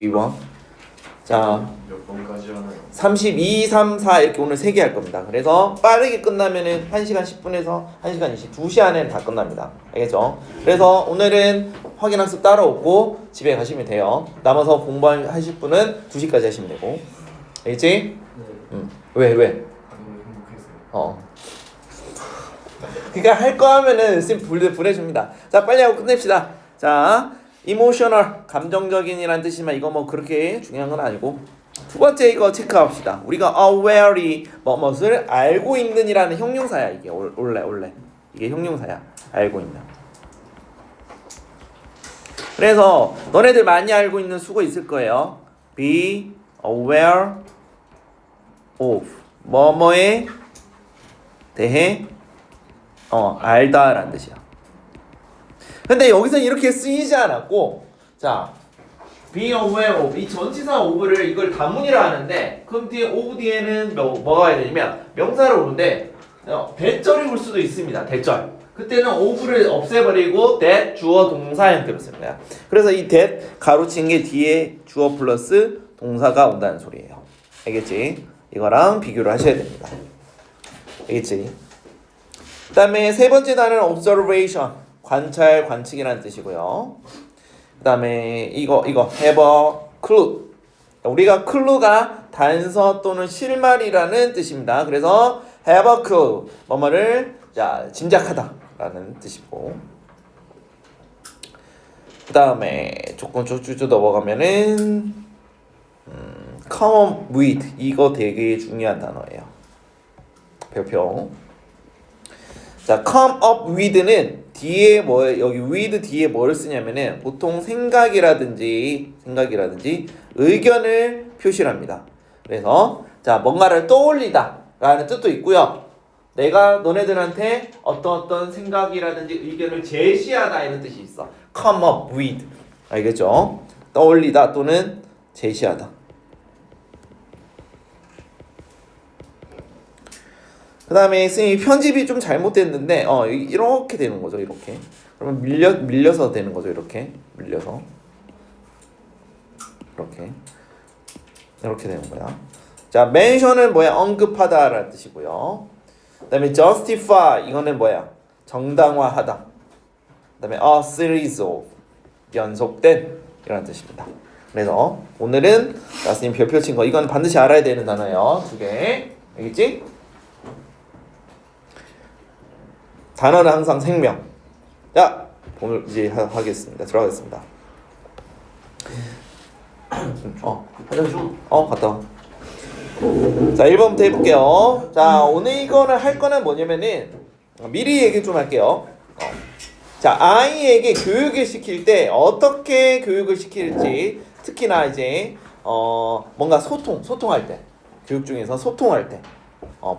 2번. 자, 몇 번까지 하나요? 32, 3, 4 이렇게 오늘 3개 할 겁니다. 그래서 빠르게 끝나면은 1시간 10분에서 1시간 20, 2시 안에는 다 끝납니다. 알겠죠? 그래서 오늘은 확인학습 따라오고 집에 가시면 돼요. 남아서 공부하실 분은 2시까지 하시면 되고. 알겠지? 네. 왜? 너무 행복했어요. 그러니까 할 거 하면은 쌤 보내줍니다. 자, 빨리 하고 끝냅시다. 자, emotional, 감정적인이란 뜻이지만 이거 뭐 그렇게 중요한 건 아니고. 두 번째 이거 체크합시다. 우리가 aware이 무엇을 알고 있는이라는 형용사야. 이게 원래 이게 형용사야. 알고 있는. 그래서 너네들 많이 알고 있는 수거 있을 거예요. be aware of 뭐뭐에 대해 알다라는 뜻이야. 근데 여기서 이렇게 쓰이지 않았고, 자, be aware of 이 전치사 of를 이걸 단문이라 하는데, 그럼 뒤에 of 뒤에는 뭐가 와야 되냐면 명사를 오는데 대절이 올 수도 있습니다. 대절. 그때는 of를 없애버리고 that 주어 동사 형태로 씁니다. 그래서 이 that 가로친 게 뒤에 주어 플러스 동사가 온다는 소리예요. 알겠지? 이거랑 비교를 하셔야 됩니다. 알겠지? 그 다음에 세 번째 단어는 observation, 관찰, 관측이라는 뜻이고요. 그 다음에 이거 have a clue. 우리가 clue가 단서 또는 실말이라는 뜻입니다. 그래서 have a clue, 뭐뭐를 짐작하다라는 뜻이고. 그 다음에 조금 쭉쭉 넘어가면은 come up with, 이거 되게 중요한 단어예요. 별표. 자, come up with는 뒤에 여기 with 뒤에 뭘 쓰냐면은 보통 생각이라든지 의견을 표시합니다. 그래서 자, 뭔가를 떠올리다라는 뜻도 있고요. 내가 너네들한테 어떤 생각이라든지 의견을 제시하다 이런 뜻이 있어. come up with. 알겠죠? 떠올리다 또는 제시하다. 그 다음에 선생님이 편집이 좀 잘못됐는데 이렇게 되는 거죠. 이렇게. 그러면 밀려서 되는 거죠. 이렇게 밀려서 이렇게 되는 거야. 자, mention은 뭐야? 언급하다라는 뜻이고요. 그 다음에 justify, 이거는 뭐야? 정당화하다. 그 다음에 a series of, 연속된, 이런 뜻입니다. 그래서 오늘은 선생님 별표 친 거, 이건 반드시 알아야 되는 단어예요. 2개. 알겠지? 단어는 항상 생명. 자, 오늘 이제 하겠습니다. 들어가겠습니다. 화장실 좀. 갔다 와. 자, 1번부터 해볼게요. 자, 오늘 이거는 할 거는 뭐냐면은 미리 얘기 좀 할게요. 자, 아이에게 교육을 시킬 때 어떻게 교육을 시킬지, 특히나 이제 뭔가 소통할 때, 교육 중에서 소통할 때.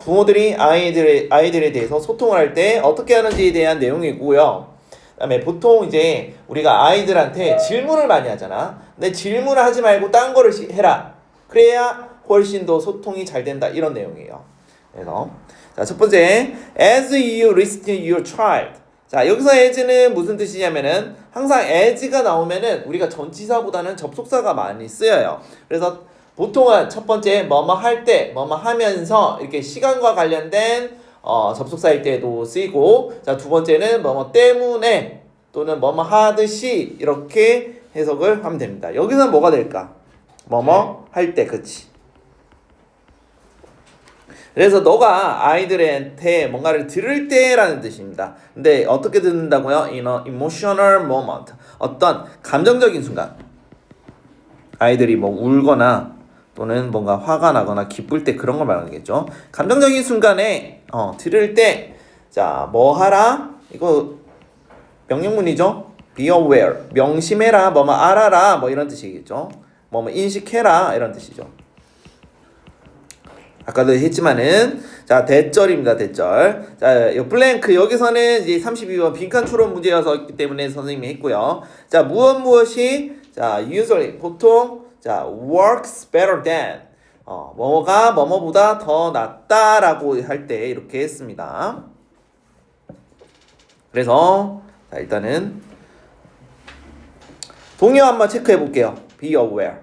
부모들이 아이들에 대해서 소통을 할 때 어떻게 하는지에 대한 내용이고요. 그다음에 보통 이제 우리가 아이들한테 질문을 많이 하잖아. 근데 질문을 하지 말고 딴 거를 해라. 그래야 훨씬 더 소통이 잘 된다. 이런 내용이에요. 그래서 자, 첫 번째, as you listen to your child. 자, 여기서 as는 무슨 뜻이냐면은 항상 as가 나오면은 우리가 전치사보다는 접속사가 많이 쓰여요. 그래서 보통은 첫 번째 뭐뭐 할 때, 뭐뭐 하면서 이렇게 시간과 관련된 접속사일 때도 쓰이고, 자, 두 번째는 뭐뭐 때문에 또는 뭐뭐 하듯이 이렇게 해석을 하면 됩니다. 여기서 뭐가 될까? 뭐뭐 할 때, 그치? 그래서 너가 아이들한테 뭔가를 들을 때라는 뜻입니다. 근데 어떻게 듣는다고요? In a emotional moment. 어떤 감정적인 순간. 아이들이 뭐 울거나 또는 뭔가 화가 나거나 기쁠 때 그런 걸 말하겠죠. 감정적인 순간에 들을 때, 자, 뭐 하라? 이거 명령문이죠. Be aware, 명심해라, 뭐뭐 알아라, 뭐 이런 뜻이겠죠. 뭐뭐 인식해라, 이런 뜻이죠. 아까도 했지만은, 자, 대절입니다. 대절. 자, 요 블랭크, 여기서는 이제 32번 빈칸 추론 문제였기 때문에 선생님이 했고요. 자, 무엇이, 자, usually 보통, 자, works better than, 뭐가 뭐뭐보다 더 낫다라고 할 때 이렇게 했습니다. 그래서 자, 일단은 동요 한번 체크해 볼게요. Be aware.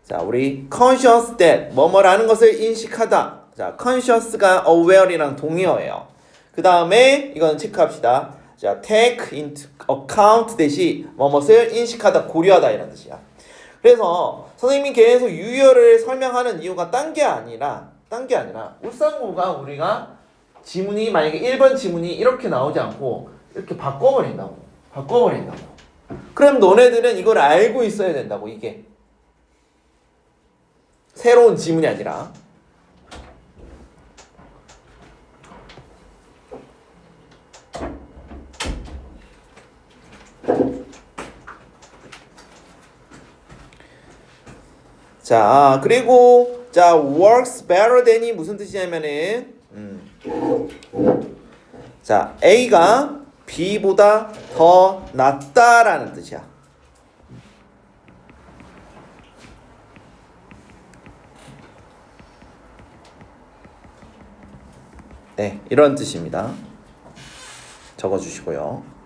자, 우리 conscious that 뭐뭐라는 것을 인식하다. 자, conscious가 aware이랑 동의어예요. 그 다음에 이건 체크합시다. 자, take into account 대시 뭐뭇을 인식하다, 고려하다 이런 뜻이야. 그래서 선생님이 계속 유효를 설명하는 이유가 딴 게 아니라 울산고가 우리가 지문이 만약에 1번 지문이 이렇게 나오지 않고 이렇게 바꿔버린다고. 그럼 너네들은 이걸 알고 있어야 된다고. 이게 새로운 지문이 아니라. 자, 그리고 자, works better than이 무슨 뜻이냐면은 자, A가 B보다 더 낫다라는 뜻이야. 네, 이런 뜻입니다. 적어주시고요.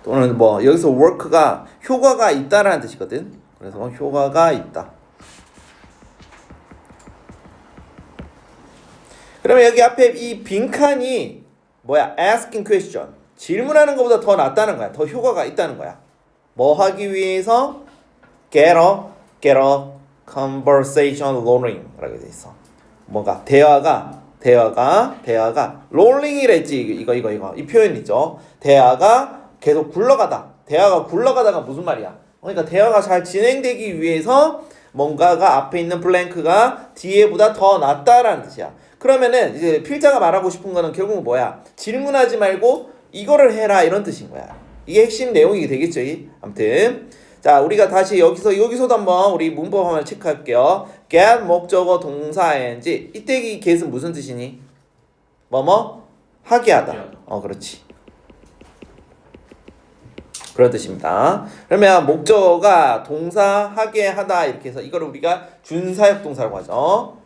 또는 뭐 여기서 work가 효과가 있다라는 뜻이거든. 그래서 효과가 있다. 그러면 여기 앞에 이 빈칸이 뭐야? asking question. 질문하는 것보다 더 낫다는 거야. 더 효과가 있다는 거야. 뭐 하기 위해서? get a conversation rolling라고 돼 있어. 뭔가 대화가 rolling이랬지. 이거 이 표현 있죠. 대화가 계속 굴러가다. 대화가 굴러가다가 무슨 말이야? 그러니까 대화가 잘 진행되기 위해서 뭔가가 앞에 있는 블랭크가 뒤에보다 더 낫다라는 뜻이야. 그러면은 이제 필자가 말하고 싶은 거는 결국은 뭐야? 질문하지 말고 이거를 해라 이런 뜻인 거야. 이게 핵심 내용이 되겠죠. 아무튼 자, 우리가 다시 여기서도 한번 우리 문법 한번 체크할게요. get 목적어 동사 ing. 이때 이 get은 무슨 뜻이니? 뭐뭐 하게 하다. 그렇지. 그런 뜻입니다. 그러면 목적어가 동사 하게 하다 이렇게 해서 이걸 우리가 준사역 동사라고 하죠.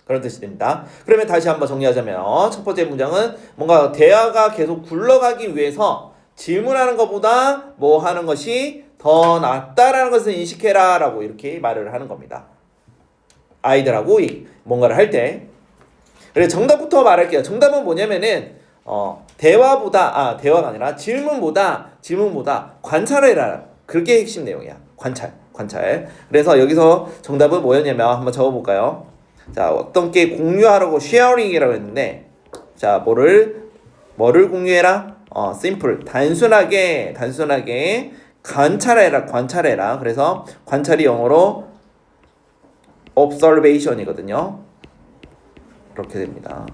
그런 뜻이 됩니다. 그러면 다시 한번 정리하자면 첫 번째 문장은 뭔가 대화가 계속 굴러가기 위해서 질문하는 것보다 뭐 하는 것이 더 낫다라는 것을 인식해라 라고 이렇게 말을 하는 겁니다. 아이들하고 뭔가를 할 때. 그래서 정답부터 말할게요. 정답은 뭐냐면은 대화가 아니라 질문보다 관찰해라. 그게 핵심 내용이야. 관찰. 그래서 여기서 정답은 뭐였냐면 한번 적어볼까요? 자, 어떤 게 공유하라고 sharing이라고 했는데, 자, 뭐를 공유해라? simple. 단순하게 관찰해라. 그래서 관찰이 영어로 observation이거든요. 이렇게 됩니다.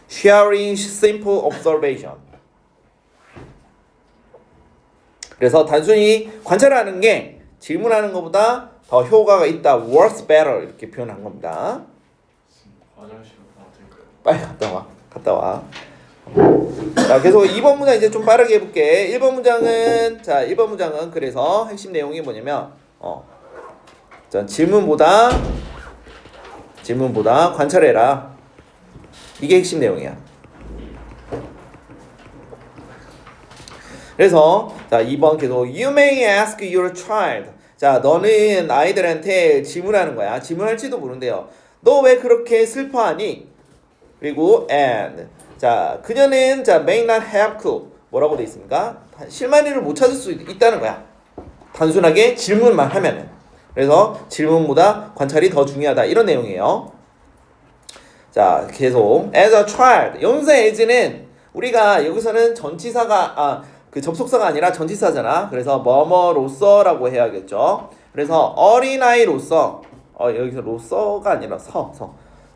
sharing simple observation. 그래서 단순히 관찰하는 게 질문하는 것보다 더 효과가 있다. works better 이렇게 표현한 겁니다. 화장실 될까요? 빨리 갔다 와. 자, 계속 2번 문장 이제 좀 빠르게 해볼게. 1번 문장은 그래서 핵심 내용이 뭐냐면 자, 질문보다 관찰해라. 이게 핵심 내용이야. 그래서 자, 2번 계속 You may ask your child. 자, 너는 아이들한테 질문하는 거야. 질문할지도 모른대요. 너 왜 그렇게 슬퍼하니? 그리고 and 자, 그녀는 자 may not have clue. 뭐라고 돼 있습니까? 실마리를 못 찾을 수 있다는 거야. 단순하게 질문만 하면은. 그래서 질문보다 관찰이 더 중요하다. 이런 내용이에요. 자, 계속 as a child. 여기서 as는 우리가 여기서는 전치사가 그 접속사가 아니라 전치사잖아. 그래서 뭐뭐로서라고 해야겠죠. 그래서 어린아이로서 여기서 로서가 아니라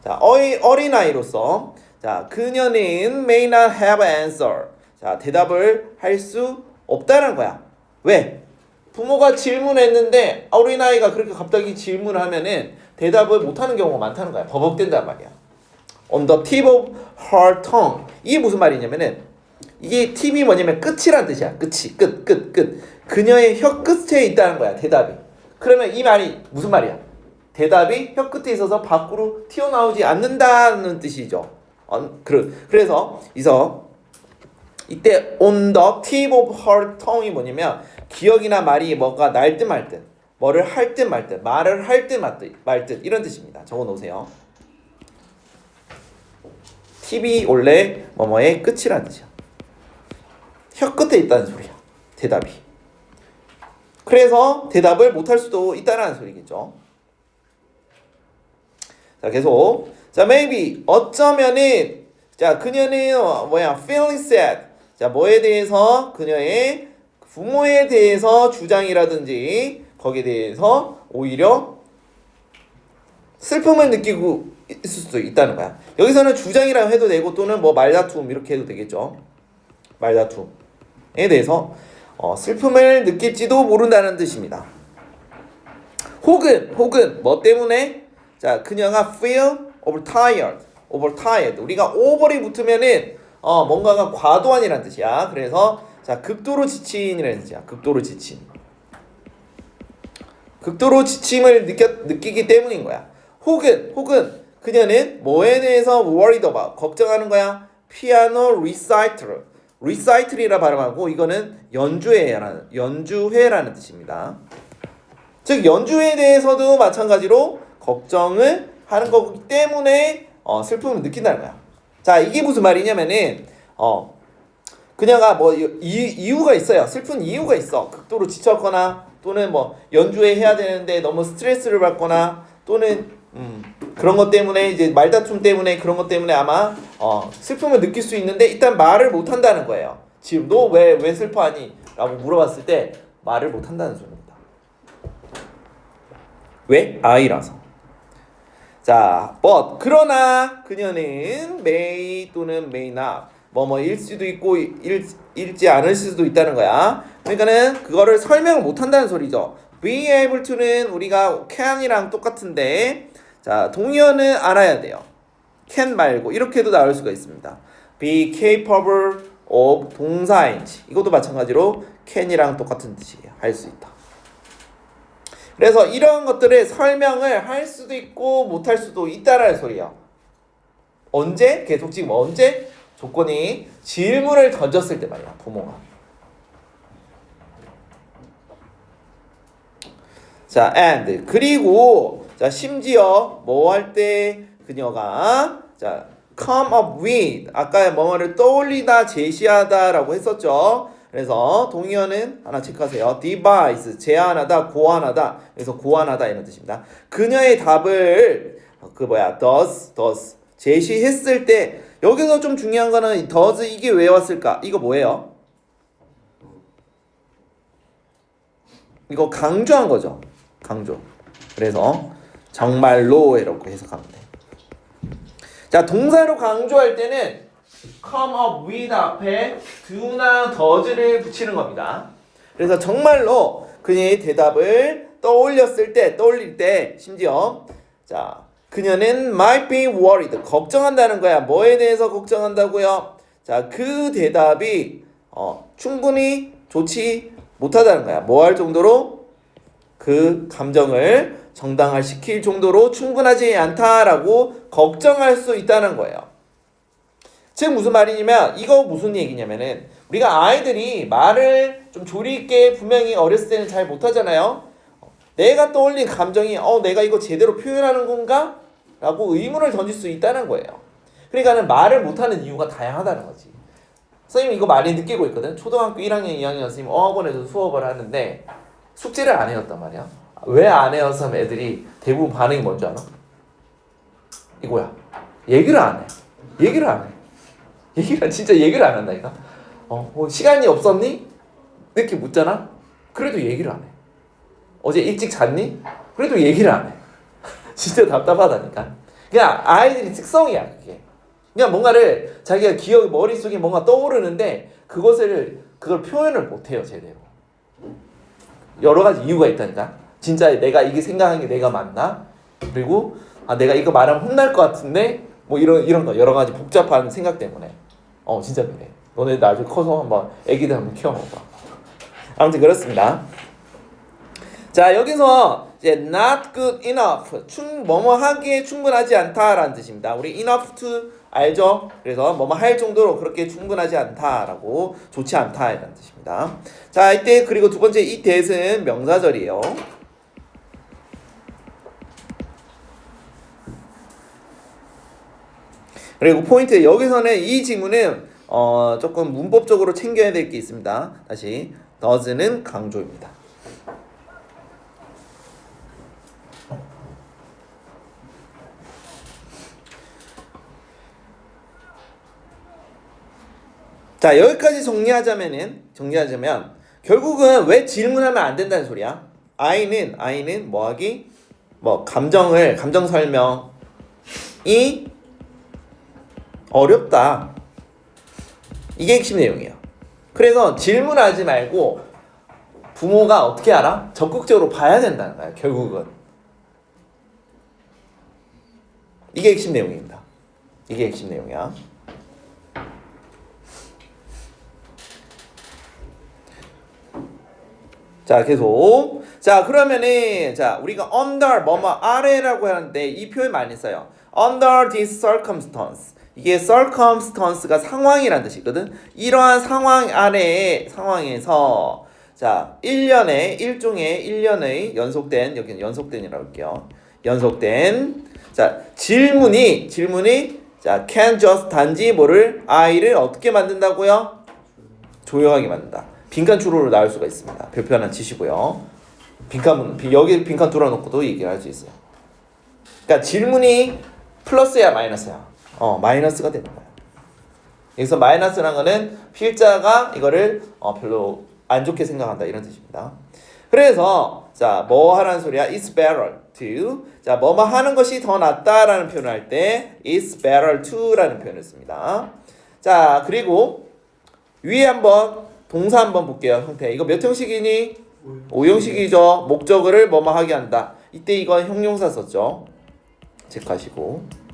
자, 어린아이로서 자, 그녀는 may not have answer. 자, 대답을 할 수 없다는 거야. 왜? 부모가 질문했는데 어린아이가 그렇게 갑자기 질문을 하면은 대답을 못하는 경우가 많다는 거야. 버벅된단 말이야. On the tip of her tongue. 이게 무슨 말이냐면은 이게 팁이 뭐냐면 끝이란 뜻이야. 끝이 끝. 그녀의 혀 끝에 있다는 거야. 대답이. 그러면 이 말이 무슨 말이야? 대답이 혀 끝에 있어서 밖으로 튀어나오지 않는다는 뜻이죠. 그래서 이때 on the tip of her tongue이 뭐냐면 기억이나 말이 뭐가 날 듯 말 듯, 뭐를 할 듯 말 듯, 말을 할 듯 말 듯 이런 뜻입니다. 적어 놓으세요. 팁이 원래 뭐뭐의 끝이라는 뜻이야. 혀 끝에 있다는 소리야. 대답이. 그래서 대답을 못할 수도 있다는 소리겠죠. 자, 계속. 자, maybe 어쩌면은 자, 그녀는 feeling sad. 자, 뭐에 대해서 그녀의 부모에 대해서 주장이라든지 거기에 대해서 오히려 슬픔을 느끼고 있을 수도 있다는 거야. 여기서는 주장이라고 해도 되고 또는 뭐 말다툼 이렇게 해도 되겠죠. 말다툼에 대해서 슬픔을 느낄지도 모른다는 뜻입니다. 혹은 뭐 때문에 자, 그녀가 feel overtired. 우리가 over이 붙으면은 뭔가가 과도한이라는 뜻이야. 그래서 자, 극도로 지친이라는 뜻이야. 극도로 지침을 느끼기 때문인 거야. 혹은 그녀는 뭐에 대해서 worried about 걱정하는 거야. 피아노 recital이라 발음하고 이거는 연주회라는 뜻입니다. 즉 연주회에 대해서도 마찬가지로 걱정을 하는 거기 때문에 슬픔을 느낀다는 거야. 자, 이게 무슨 말이냐면은 그녀가 뭐 이유가 있어요. 슬픈 이유가 있어. 극도로 지쳤거나 또는 뭐 연주회 해야 되는데 너무 스트레스를 받거나 또는 그런 것 때문에 이제 말다툼 때문에 그런 것 때문에 아마 슬픔을 느낄 수 있는데 일단 말을 못 한다는 거예요. 지금 너 왜 슬퍼하니? 라고 물어봤을 때 말을 못 한다는 소리입니다. 왜? 아이라서. 자, but 그러나 그녀는 may 또는 may not 뭐뭐일 수도 있고 일지 않을 수도 있다는 거야. 그러니까는 그거를 설명을 못 한다는 소리죠. be able to는 우리가 can이랑 똑같은데 자, 동의어는 알아야 돼요. can 말고 이렇게도 나올 수가 있습니다. be capable of 동사인지 이것도 마찬가지로 can이랑 똑같은 뜻이에요. 할 수 있다. 그래서 이런 것들을 설명을 할 수도 있고 못할 수도 있다라는 소리예요. 언제? 계속 지금 언제? 조건이 질문을 던졌을 때 말이야. 부모가. 자, and 그리고 자, 심지어 뭐 할 때 그녀가 자, come up with 아까 뭐뭐를 떠올리다 제시하다라고 했었죠. 그래서 동의어는 하나 체크하세요. devise 제안하다, 고안하다. 그래서 고안하다 이런 뜻입니다. 그녀의 답을 does 제시했을 때 여기서 좀 중요한 거는 does 이게 왜 왔을까? 이거 뭐예요? 이거 강조한 거죠. 강조. 그래서 정말로 이렇게 해석하면 돼. 자, 동사로 강조할 때는 come up with 앞에 do나 does를 붙이는 겁니다. 그래서 정말로 그녀의 대답을 떠올릴 때 심지어 자, 그녀는 might be worried 걱정한다는 거야. 뭐에 대해서 걱정한다고요? 자, 그 대답이 충분히 좋지 못하다는 거야. 뭐 할 정도로 그 감정을 정당화시킬 정도로 충분하지 않다라고 걱정할 수 있다는 거예요. 즉 무슨 말이냐면 이거 무슨 얘기냐면은 우리가 아이들이 말을 좀 조리 있게 분명히 어렸을 때는 잘 못하잖아요. 내가 떠올린 감정이 내가 이거 제대로 표현하는 건가? 라고 의문을 던질 수 있다는 거예요. 그러니까는 말을 못하는 이유가 다양하다는 거지. 선생님 이거 많이 느끼고 있거든. 초등학교 1학년 2학년 선생님 어학원에서 수업을 하는데 숙제를 안 해왔단 말이야. 왜 안 해와서 하면 애들이 대부분 반응이 뭔지 알아? 이거야. 얘기를 안 해. 진짜 얘기를 안 한다니까. 시간이 없었니? 이렇게 묻잖아. 그래도 얘기를 안 해. 어제 일찍 잤니? 그래도 얘기를 안 해. 진짜 답답하다니까. 그냥 아이들이 특성이야 그게. 그냥 뭔가를 자기가 머릿속에 뭔가 떠오르는데 그걸 표현을 못 해요 제대로. 여러 가지 이유가 있다니까. 진짜 내가 이게 생각한 게 내가 맞나? 그리고 내가 이거 말하면 혼날 것 같은데 뭐 이런 거 여러 가지 복잡한 생각 때문에 진짜 그래. 너네 나중에 커서 한번 애기들 한번 키워봐봐. 아무튼 그렇습니다. 자, 여기서 이제 not good enough 뭐뭐 하기에 충분하지 않다라는 뜻입니다. 우리 enough to 알죠? 그래서 뭐뭐 할 정도로 그렇게 충분하지 않다라고 좋지 않다라는 뜻입니다. 자, 이때 그리고 두 번째 이 that은 명사절이에요. 그리고 포인트 여기서는 이 지문은 조금 문법적으로 챙겨야 될 게 있습니다. 다시 does는 강조입니다. 자, 여기까지 정리하자면 결국은 왜 질문하면 안 된다는 소리야? I는 뭐하기? 감정 설명이 어렵다. 이게 핵심 내용이에요. 그래서 질문하지 말고 부모가 어떻게 알아? 적극적으로 봐야 된다는 거야, 결국은. 이게 핵심 내용입니다. 이게 핵심 내용이야. 자, 계속. 자, 그러면은 우리가 under 뭐뭐 아래라고 하는데 이 표현 많이 써요. under this circumstance. 이게 circumstance가 상황이라는 뜻이거든. 이러한 상황 아래의 상황에서 일종의 1년의 연속된, 여기는 연속된이라고 할게요. 연속된 질문이 can just 단지 뭐를 I를 어떻게 만든다고요? 조용하게 만든다. 빈칸 주로로 나올 수가 있습니다. 별표 하나 치시고요. 여기 빈칸 뚫어놓고도 얘기를 할 수 있어요. 그러니까 질문이 플러스야 마이너스야? 마이너스가 되는 거야. 여기서 마이너스라는 거는 필자가 이거를 별로 안 좋게 생각한다 이런 뜻입니다. 그래서 뭐 하라는 소리야? It's better to 뭐뭐 하는 것이 더 낫다라는 표현을 할 때 It's better to라는 표현을 씁니다. 자, 그리고 위에 한번 동사 한번 볼게요. 형태. 이거 몇 형식이니? 5형식이죠. 목적어를 뭐뭐 하게 한다. 이때 이건 형용사 썼죠. 체크하시고.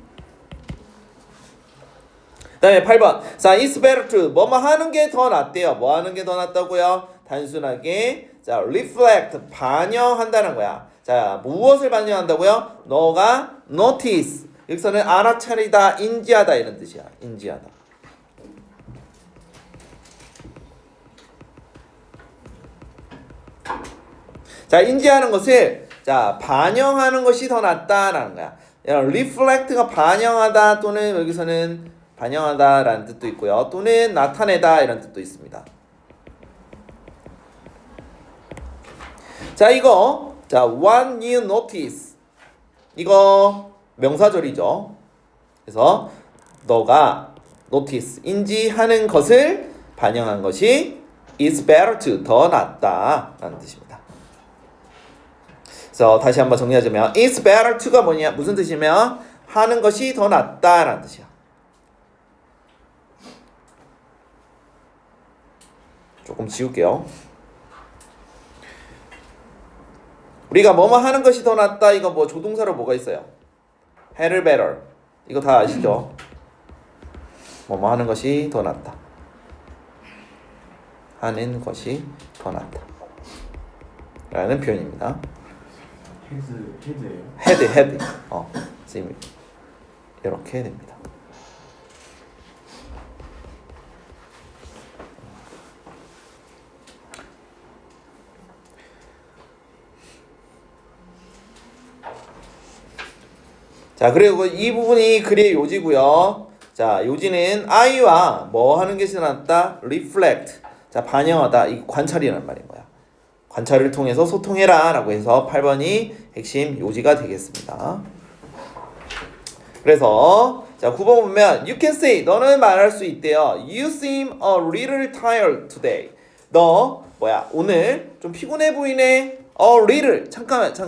그 다음에 8번. It's better to 뭐뭐 하는 게 더 낫대요. 뭐 하는 게 더 낫다고요? 단순하게 reflect 반영한다는 거야. 무엇을 반영한다고요? 너가 notice. 여기서는 알아차리다, 인지하다 이런 뜻이야. 인지하다. 인지하는 것을 반영하는 것이 더 낫다라는 거야. reflect가 반영하다 또는 여기서는 반영하다라는 뜻도 있고요. 또는 나타내다 이런 뜻도 있습니다. 이거 what you notice 이거 명사절이죠. 그래서 너가 notice 인지하는 것을 반영한 것이 is better to 더 낫다라는 뜻입니다. 그래서 다시 한번 정리하자면 it's better to가 뭐냐? 무슨 뜻이면 하는 것이 더 낫다라는 뜻이야. 조금 지울게요. 우리가 뭐뭐 하는 것이 더 낫다 이거 뭐 조동사로 뭐가 있어요? had better 이거 다 아시죠? 뭐뭐 하는 것이 더 낫다. 하는 것이 더 낫다 라는 표현입니다. 헤드예요? 헤드. 선생님 이렇게 해야 됩니다. 그리고 이 부분이 글의 요지고요. 요지는 I와 뭐 하는 것이 낫다? reflect. 반영하다. 이 관찰이라는 말인 거야. 관찰을 통해서 소통해라 라고 해서 8번이 핵심 요지가 되겠습니다. 그래서 9번 보면 You can say 너는 말할 수 있대요. You seem a little tired today. 너 오늘 좀 피곤해 보이네. A little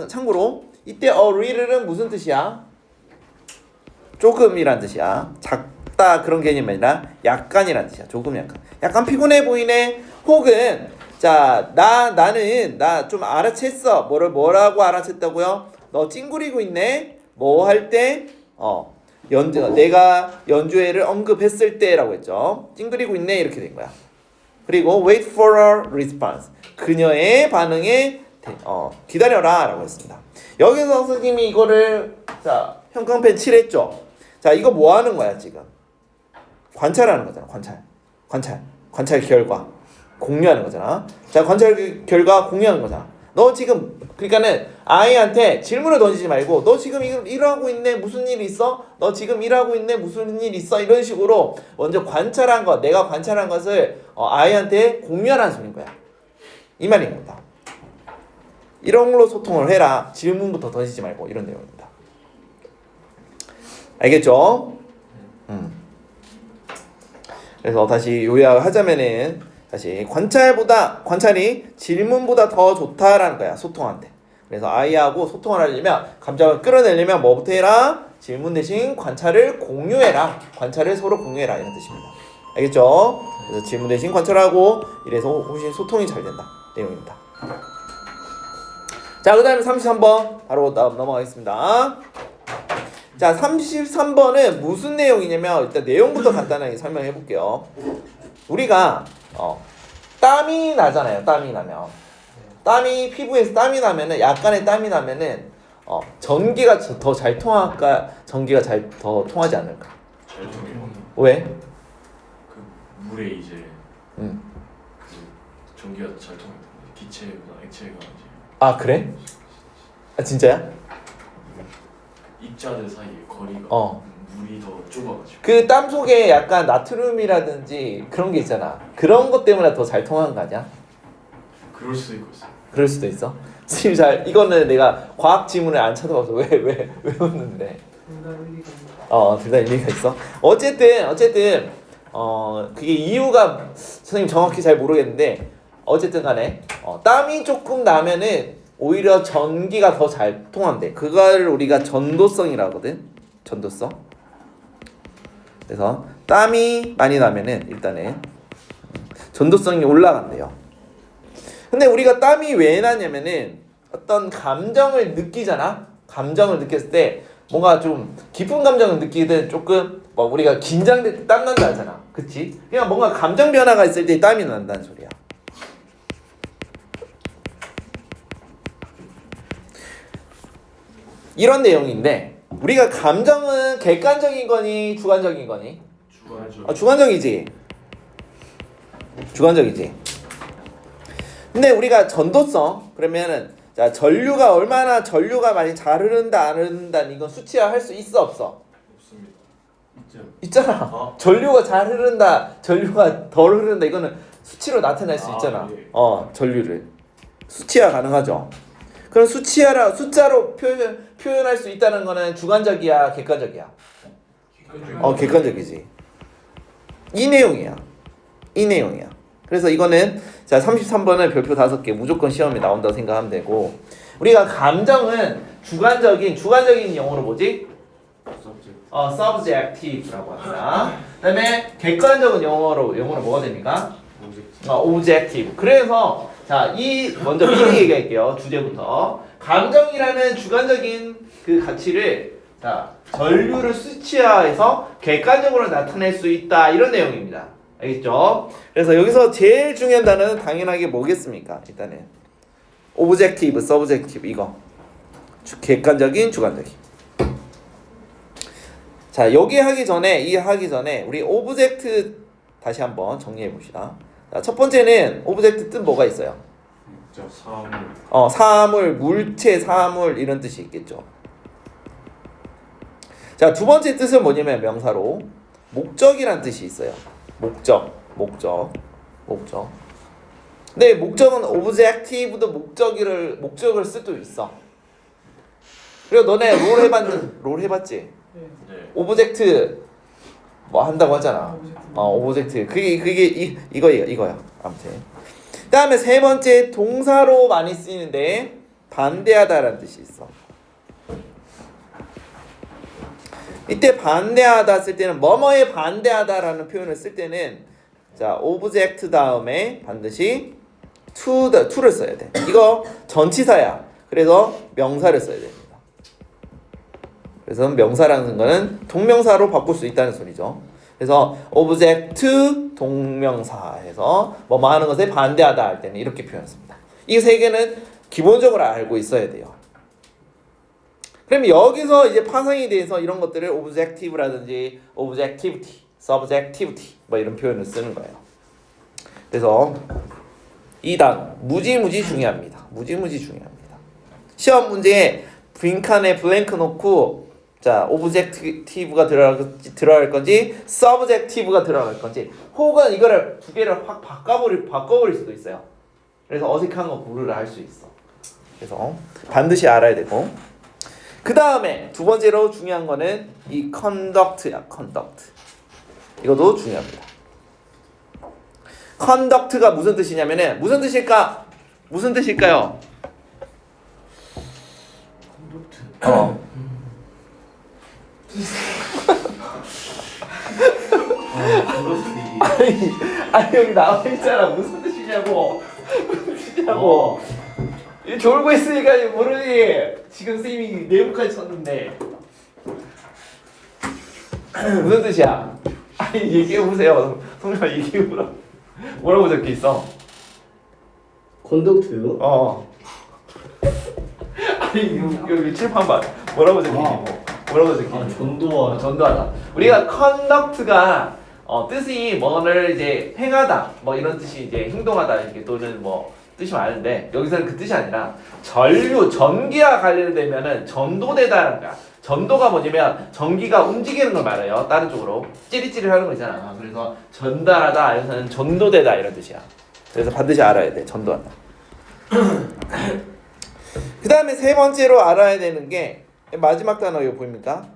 참고로 이때 a little은 무슨 뜻이야? 조금이란 뜻이야. 작다 그런 개념이 아니라 약간이란 뜻이야. 조금 약간 피곤해 보이네. 혹은 자, 나는 나 좀 알아챘어. 뭐라고 알아챘다고요? 너 찡그리고 있네. 뭐 할 때? 내가 연주회를 언급했을 때라고 했죠. 찡그리고 있네 이렇게 된 거야. 그리고 wait for a response. 그녀의 반응에 기다려라라고 했습니다. 여기서 선생님이 이거를 자 형광펜 칠했죠. 자 이거 뭐 하는 거야 지금? 관찰하는 거잖아. 관찰 결과 공유하는 거잖아. 자 관찰 결과 공유하는 거잖아. 너 지금 그러니까는 아이한테 질문을 던지지 말고 너 지금 일하고 있네 무슨 일 있어? 너 지금 일하고 있네 무슨 일 있어? 이런 식으로 먼저 관찰한 것 내가 관찰한 것을 아이한테 공유하라는 소리인 거야. 이 말인 겁니다. 이런 걸로 소통을 해라. 질문부터 던지지 말고 이런 내용입니다. 알겠죠? 그래서 다시 요약하자면은 다시 관찰이 질문보다 더 좋다라는 거야. 소통한테. 그래서 아이하고 소통을 하려면 감정을 끌어내려면 뭐부터 해라? 질문 대신 관찰을 공유해라. 관찰을 서로 공유해라 이런 뜻입니다. 알겠죠? 그래서 질문 대신 관찰하고 이래서 훨씬 소통이 잘 된다 내용입니다. 자, 그 다음에 33번 바로 넘어가겠습니다. 자, 33번은 무슨 내용이냐면 일단 내용부터 간단하게 설명해 볼게요. 우리가 땀이 나잖아요. 피부에서 땀이 나면은 약간의 땀이 나면은 전기가 더 잘 통할까? 전기가 더 통하지 않을까? 잘 통해요. 왜? 그 물에 이제 그 전기가 잘 통해요. 기체보다 액체가 이제 아 그래? 아 진짜야? 입자들 사이에 거리가 물이 더 좁아가지고 그 땀 속에 약간 나트륨이라든지 그런 게 있잖아. 그런 것 때문에 더 잘 통하는 거 아니야? 그럴 수도 있고 있어요. 그럴 수도 있어. 선생님 이거는 내가 과학 지문을 안 찾아봐서 왜 웃는데? 둘 다 일리가 있어. 어쨌든 그게 이유가 선생님 정확히 잘 모르겠는데 어쨌든 간에 땀이 조금 나면은 오히려 전기가 더 잘 통한대. 그걸 우리가 전도성이라고 하거든. 전도성. 그래서 땀이 많이 나면은 일단은 전도성이 올라간대요. 근데 우리가 땀이 왜 나냐면은 어떤 감정을 느끼잖아. 감정을 느꼈을 때 뭔가 좀 깊은 감정을 느끼든 조금 우리가 긴장될 때 땀 난다 하잖아. 그치? 그냥 뭔가 감정 변화가 있을 때 땀이 난다는 소리야. 이런 내용인데 우리가 감정은 객관적인 거니 주관적인 거니? 주관적이지. 근데 우리가 전도성 그러면은 자 전류가 많이 잘 흐른다 안 흐른다 이건 수치화할 수 있어 없어? 없습니다. 있잖아. 전류가 잘 흐른다 전류가 덜 흐른다 이거는 수치로 나타낼 수 있잖아. 예. 전류를 수치화 가능하죠. 그럼 숫자로 표현할 수 있다는 거는 주관적이야 객관적이야? 객관적이지. 이 내용이야. 그래서 이거는 자 33번은 별표 5개 무조건 시험에 나온다고 생각하면 되고 우리가 감정은 주관적인 영어로 뭐지? subjective라고 합니다. 그다음에 객관적인 영어로 뭐가 됩니까? objective. 그래서 자 먼저 미리 얘기할게요. 주제부터 감정이라는 주관적인 그 가치를 자 전류를 수치화해서 객관적으로 나타낼 수 있다 이런 내용입니다. 알겠죠? 그래서 여기서 제일 중요한 단어는 당연하게 뭐겠습니까? 일단은 objective, subjective 이거 객관적인, 주관적인. 자 여기 하기 전에 우리 object 다시 한번 정리해 봅시다. 자, 첫 번째는 object 뜻 뭐가 있어요? 사물. 사물, 물체, 사물 이런 뜻이 있겠죠. 자, 두 번째 뜻은 뭐냐면 명사로 목적이란 뜻이 있어요. 목적. 근데 목적은 objective도 목적을 쓸 수도 있어. 그리고 너네 롤 해봤지? 네. 오브젝트 뭐 한다고 하잖아. 오브젝트 그게 이거야. 아무튼. 그다음에 세 번째 동사로 많이 쓰이는데 반대하다라는 뜻이 있어. 이때 반대하다 쓸 때는 뭐뭐에 반대하다라는 표현을 쓸 때는 자 오브젝트 다음에 반드시 to를 써야 돼. 이거 전치사야. 그래서 명사를 써야 됩니다. 그래서 명사라는 거는 동명사로 바꿀 수 있다는 소리죠. 그래서 object 동명사에서 뭐뭐 하는 것에 반대하다 할 때는 이렇게 표현했습니다. 이 세 개는 기본적으로 알고 있어야 돼요. 그럼 여기서 이제 파생이 돼서 이런 것들을 objective라든지 objectivity, subjectivity 뭐 이런 표현을 쓰는 거예요. 그래서 이 단어 무지무지 중요합니다. 무지무지 중요합니다. 시험 문제에 빈칸에 블랭크 놓고 자 objective가 들어갈 건지 subjective가 들어갈 건지 혹은 이거를 두 개를 확 바꿔버릴 수도 있어요. 그래서 어색한 거 고르라 할 수 있어. 그래서 반드시 알아야 되고 그 다음에 두 번째로 중요한 거는 이 conduct야. conduct 이것도 중요합니다. conduct가 무슨 뜻이냐면은 무슨 뜻일까? 무슨 뜻일까요? 컨덕트. 아니 여기 나와 있잖아. 무슨 뜻이냐고. 무슨 뜻이냐고. 이 졸고 있으니까 모르니. 지금 쌤이 네모까지 쳤는데. 무슨 뜻이야? 아니 얘기해 보세요. 성민아 얘기해 보라. 뭐라고 적혀 있어? 컨덕트요? 아니 여기 칠판 봐. 뭐라고 적혀 있고? 뭐라고 적혀 있고? 전도와 전도하다. 우리가 conduct가 뜻이 뭐를 이제 행하다 뭐 이런 뜻이 이제 행동하다 이렇게 또는 뭐 뜻이 많은데 여기서는 그 뜻이 아니라 전기와 관련되면은 전도되다라는 거야. 전도가 뭐냐면 전기가 움직이는 걸 말해요. 다른 쪽으로 찌릿찌릿 하는 거 있잖아. 그래서 전달하다 여기서는 전도되다 이런 뜻이야. 그래서 반드시 알아야 돼. 전도하다. 그 다음에 세 번째로 알아야 되는 게 마지막 단어 이거 보입니까?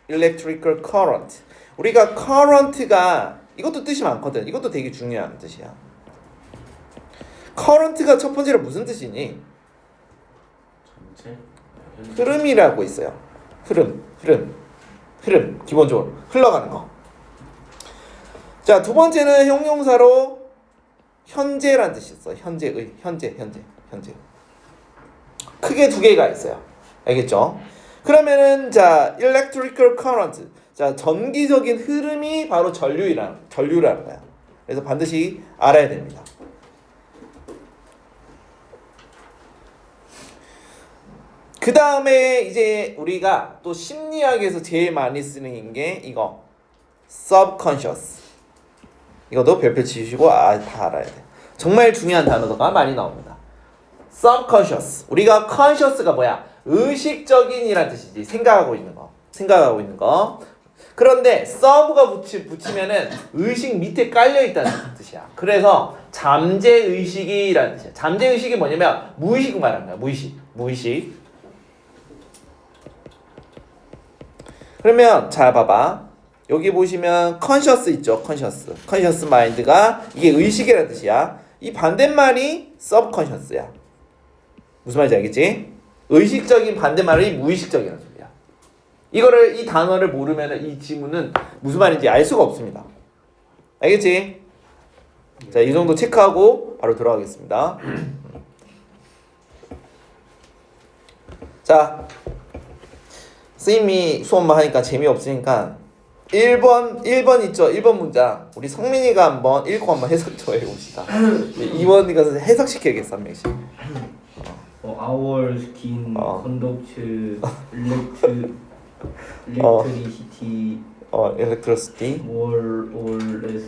electrical current. 우리가 current가 이것도 뜻이 많거든. 이것도 되게 중요한 뜻이야. current가 첫 번째로 무슨 뜻이니? 전체. 흐름이라고 있어요. 흐름. 기본적으로 흘러가는 거. 자, 두 번째는 형용사로 현재란 뜻이 있어. 현재. 크게 두 개가 있어요. 알겠죠? 그러면은 자, electrical current. 자, 전기적인 흐름이 바로 전류라는 거야. 그래서 반드시 알아야 됩니다. 그 다음에 이제 우리가 또 심리학에서 제일 많이 쓰는 게 이거 subconscious. 이것도 별표 치시고 다 알아야 돼. 정말 중요한 단어가 많이 나옵니다. subconscious. 우리가 conscious가 뭐야? 의식적인이란 뜻이지. 생각하고 있는 거. 그런데 sub가 붙이면은 의식 밑에 깔려 있다는 뜻이야. 그래서 잠재 의식이라는 뜻이야. 잠재 의식이 뭐냐면 무의식 말하는 거야. 무의식. 그러면 자 봐봐. 여기 보시면 conscious 있죠. conscious mind가 이게 의식이라는 뜻이야. 이 반대말이 subconscious야. 무슨 말인지 알겠지? 의식적인 반대말이 무의식적이라는 소리야. 이 단어를 모르면 이 지문은 무슨 말인지 알 수가 없습니다. 알겠지? 자, 이 정도 체크하고 바로 들어가겠습니다. 자, 선생님이 수업만 하니까 재미없으니까 1번 있죠? 1번 문장 우리 성민이가 한번 읽고 한번 해석 좀 해봅시다. 2번이가 해석시켜야겠어 한 명씩. our skin conduct electricity electricity more or less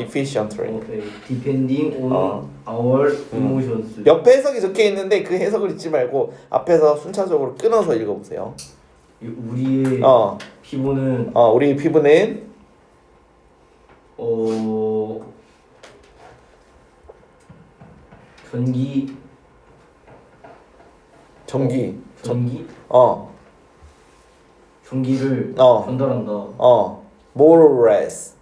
efficiently depending on our emotions. 옆에 해석이 적혀 있는데 그 해석을 읽지 말고 앞에서 순차적으로 끊어서 읽어보세요. 우리의 피부는 우리 피부는 전기를 전달한다. more or less.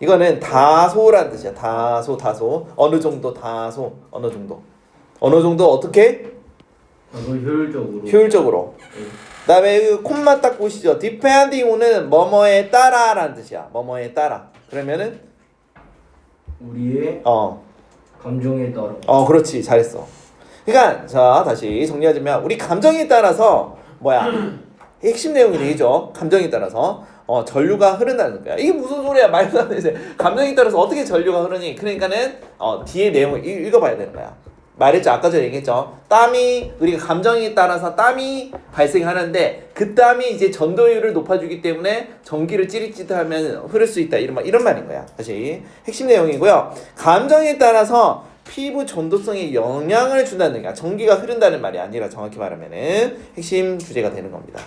이거는 다소란 뜻이야. 다소. 어느 정도 어떻게? 효율적으로. 효율적으로. 그다음에 그 콤마 딱 보시죠. depending on은 뭐뭐에 따라라는 뜻이야. 뭐뭐에 따라. 그러면은 우리의 어 감정에 따라. 그렇지. 잘했어. 그러니까 자 다시 정리하자면 우리 감정에 따라서 뭐야 핵심 내용이 되죠. 감정에 따라서 전류가 흐른다는 거야. 이게 무슨 소리야? 말도 안 되지. 감정에 따라서 어떻게 전류가 흐르니? 그러니까는 뒤에 내용을 읽어봐야 되는 거야. 말했죠. 아까 전에 얘기했죠. 땀이 우리가 감정에 따라서 땀이 발생하는데 그 땀이 이제 전도율을 높아주기 때문에 전기를 찌릿찌릿하면 흐를 수 있다. 이런 말인 거야. 다시 핵심 내용이고요. 감정에 따라서 피부 전도성에 영향을 준다는 거야. 전기가 흐른다는 말이 아니라 정확히 말하면은 핵심 주제가 되는 겁니다.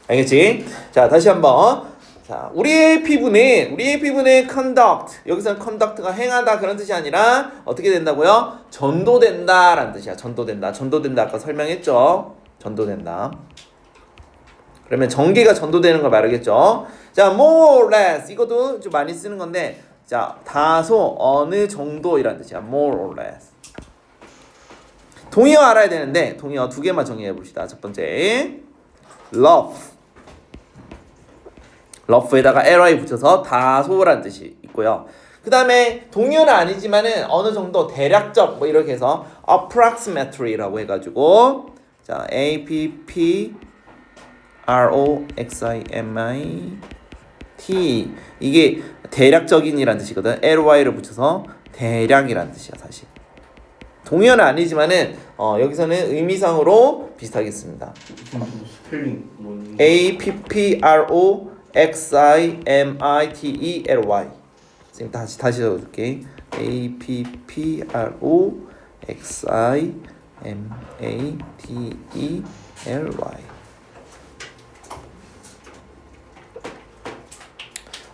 알겠지? 자 다시 한번. 자 우리의 피부는 conduct, 여기서는 conduct가 행하다 그런 뜻이 아니라 어떻게 된다고요? 전도된다 라는 뜻이야. 전도된다 아까 설명했죠. 전도된다. 그러면 전기가 전도되는 걸 말하겠죠. 자 more or less, 이것도 좀 많이 쓰는 건데 자 다소 어느 정도 이란 뜻이야. more or less. 동의어 알아야 되는데 동의어 두 개만 정리해 봅시다. 첫 번째 러프에다가 ly 붙여서 다소란 뜻이 있고요. 그 다음에 동의어는 아니지만은 어느 정도 대략적 뭐 이렇게 해서 approximately라고 해가지고 자 approximate 이게 대략적인이란 뜻이거든. ly를 붙여서 대략이란 뜻이야 사실. 동의어는 아니지만은 여기서는 의미상으로 비슷하겠습니다. 스펠링 뭐니? approximately. 지금 다시 적어줄게. approximately.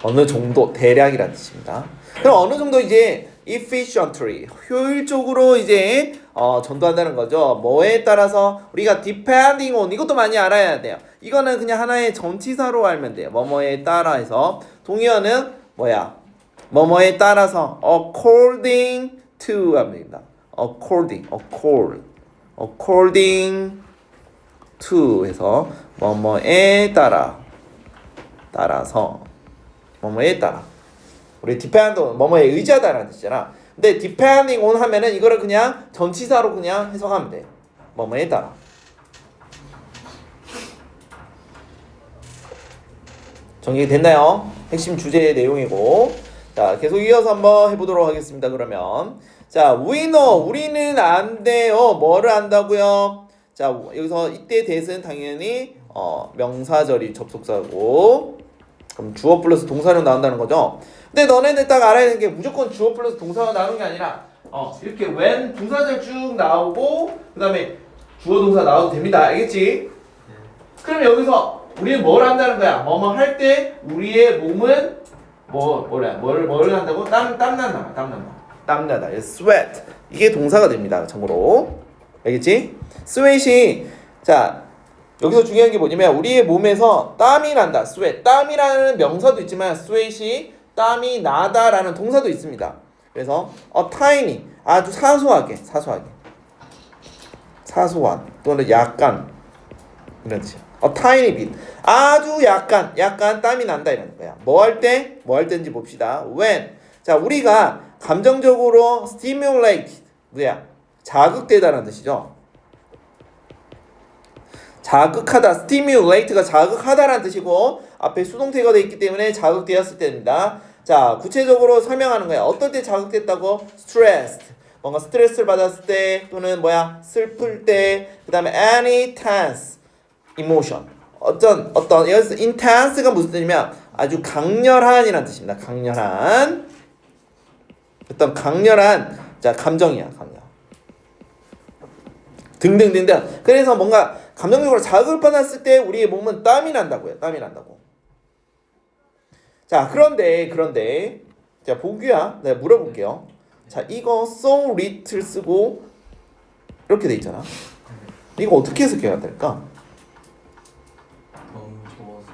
어느 정도 대략이라는 뜻입니다. 그럼 어느 정도 이제 efficiently 효율적으로 이제 전도한다는 거죠. 뭐에 따라서 우리가 depending on 이것도 많이 알아야 돼요. 이거는 그냥 하나의 전치사로 알면 돼요. 뭐뭐에 따라 해서 동의어는 뭐야? 뭐뭐에 따라서 according to 하면 됩니다. according to 해서 뭐뭐에 따라서 뭐뭐에 따라 우리 depend on 뭐뭐에 의지하다라는 뜻이잖아. 근데 depending on 하면은 이거를 그냥 전치사로 그냥 해석하면 돼. 뭐뭐에 따라. 정리됐나요? 핵심 주제의 내용이고. 자, 계속 이어서 한번 해보도록 하겠습니다. 그러면 자, we know 우리는 안돼요. 뭐를 안다고요? 자, 여기서 이때 대신 당연히 명사절이 접속사고, 그럼 주어 플러스 동사로 나온다는 거죠. 근데 너네들 딱 알아야 되는 게 무조건 주어 플러스 동사가 나오는 게 아니라 이렇게 when 분사절 쭉 나오고 그 다음에 주어 동사 나와도 됩니다. 알겠지? 그럼 여기서 우리는 뭘 한다는 거야? 뭐뭐 할 때 우리의 몸은 뭐를 한다고? 땀나다. sweat. 이게 동사가 됩니다. 참고로. 알겠지? sweat이 자 여기서 중요한 게 뭐냐면 우리의 몸에서 땀이 난다. sweat. 땀이라는 명사도 있지만 sweat이 땀이 나다라는 동사도 있습니다. 그래서 tiny 아주 사소한 또는 약간 이런 뜻이야. tiny bit 아주 약간 땀이 난다 이런 거야. 뭐 할 때인지 봅시다. when 자 우리가 감정적으로 stimulated 자극되다라는 뜻이죠. 자극하다 stimulate가 자극하다라는 뜻이고 앞에 수동태가 되어 있기 때문에 자극되었을 때입니다. 자 구체적으로 설명하는 거야. 어떨 때 자극됐다고? stressed 뭔가 스트레스를 받았을 때 또는 슬플 때 그 다음에 any tense emotion 어떤 여기서 intense가 무슨 뜻이냐면 아주 강렬한이라는 뜻입니다. 강렬한 자 감정이야. 감정 등등등등. 그래서 뭔가 감정적으로 자극을 받았을 때 우리의 몸은 땀이 난다고요. 땀이 난다고. 자 그런데 자 보규야 내가 물어볼게요. 자 이거 so little 쓰고 이렇게 돼 있잖아. 이거 어떻게 해석해야 될까? 너무 좋아서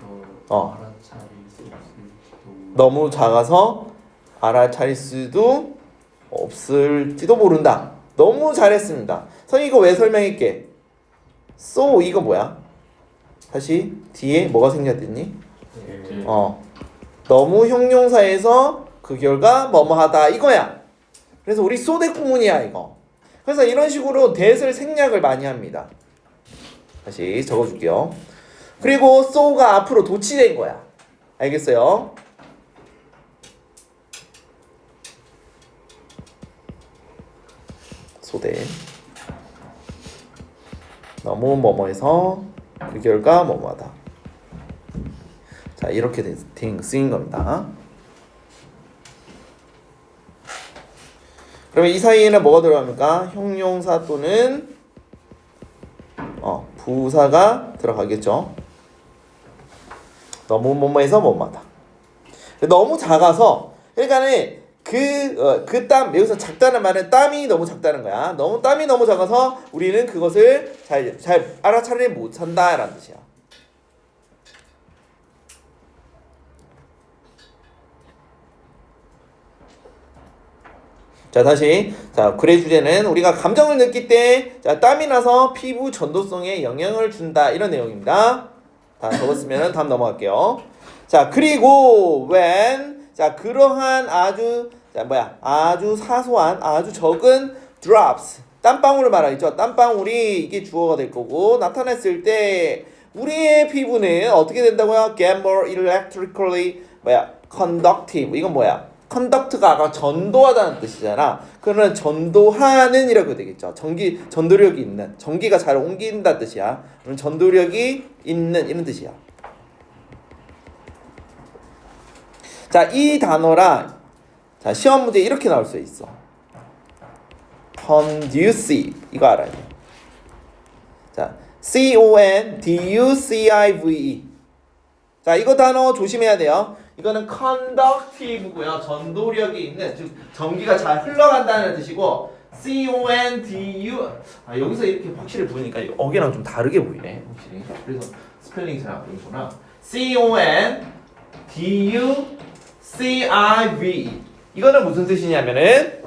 너무 작아서 알아차릴 알아차릴 수도 수도 없을지도 모른다. 너무 잘했습니다. 선생님 이거 왜 설명할게? so 이거 뭐야? 다시 뒤에 뭐가 생겼더니? 너무 형용사에서 그 결과 뭐뭐하다 이거야. 그래서 우리 so 대 구문이야 이거. 그래서 이런 식으로 that을 생략을 많이 합니다. 다시 적어줄게요. 그리고 so가 앞으로 도치된 거야. 알겠어요? 소대 너무 뭐뭐해서 그 결과 뭐뭐하다. 자 이렇게 쓰인 겁니다. 그러면 이 사이에는 뭐가 들어갑니까? 형용사 또는 부사가 들어가겠죠. 너무 뭐뭐해서 뭐뭐하다. 너무 작아서 그러니까는 그 땀 여기서 작다는 말은 땀이 너무 작다는 거야. 땀이 너무 작아서 우리는 그것을 잘 알아차리지 못한다라는 뜻이야. 자 다시 글의 주제는 우리가 감정을 느낄 때 땀이 나서 피부 전도성에 영향을 준다 이런 내용입니다. 다 적었으면 다음 넘어갈게요. 자 그리고 when 그러한 아주 사소한 아주 적은 drops 땀방울을 말하겠죠. 땀방울이 이게 주어가 될 거고 나타났을 때 우리의 피부는 어떻게 된다고요? get more electrically conductive 이건 뭐야? conduct가 아까 전도하다는 뜻이잖아. 그러면 전도하는 이라고 되겠죠. 전도력이 있는, 전기가 잘 옮긴다는 뜻이야. 그럼 전도력이 있는 이런 뜻이야. 자, 이 단어랑 시험 문제 이렇게 나올 수 있어. conducive 이거 알아야 돼. 자, conducive. 자, 이거 단어 조심해야 돼요. 이거는 conductive고요. 전도력이 있는, 즉 전기가 잘 흘러간다는 뜻이고 condu 여기서 이렇게 확실히 보니까 어깨랑 좀 다르게 보이네. 확실히. 그래서 스펠링이 잘 안 보이구나. conducive 이거는 무슨 뜻이냐면은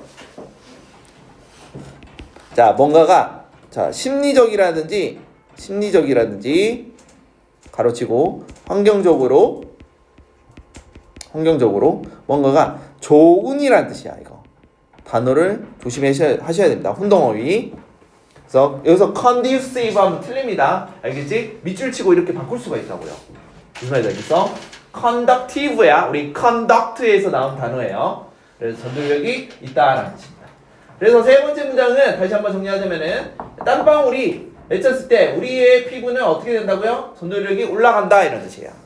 뭔가가 심리적이라든지 가로치고 환경적으로 뭔가가 좋은이라는 뜻이야. 이거 단어를 조심하셔야 됩니다. 혼동어휘. 그래서 여기서 conducive 하면 틀립니다. 알겠지? 밑줄 치고 이렇게 바꿀 수가 있다고요. 무슨 말인지 알겠어? conductive야. 우리 conduct에서 나온 단어예요. 그래서 전도력이 있다라는 뜻입니다. 그래서 세 번째 문장은 다시 한번 정리하자면은 땀방울이 맺혔을 때 우리의 피부는 어떻게 된다고요? 전도력이 올라간다 이런 뜻이에요.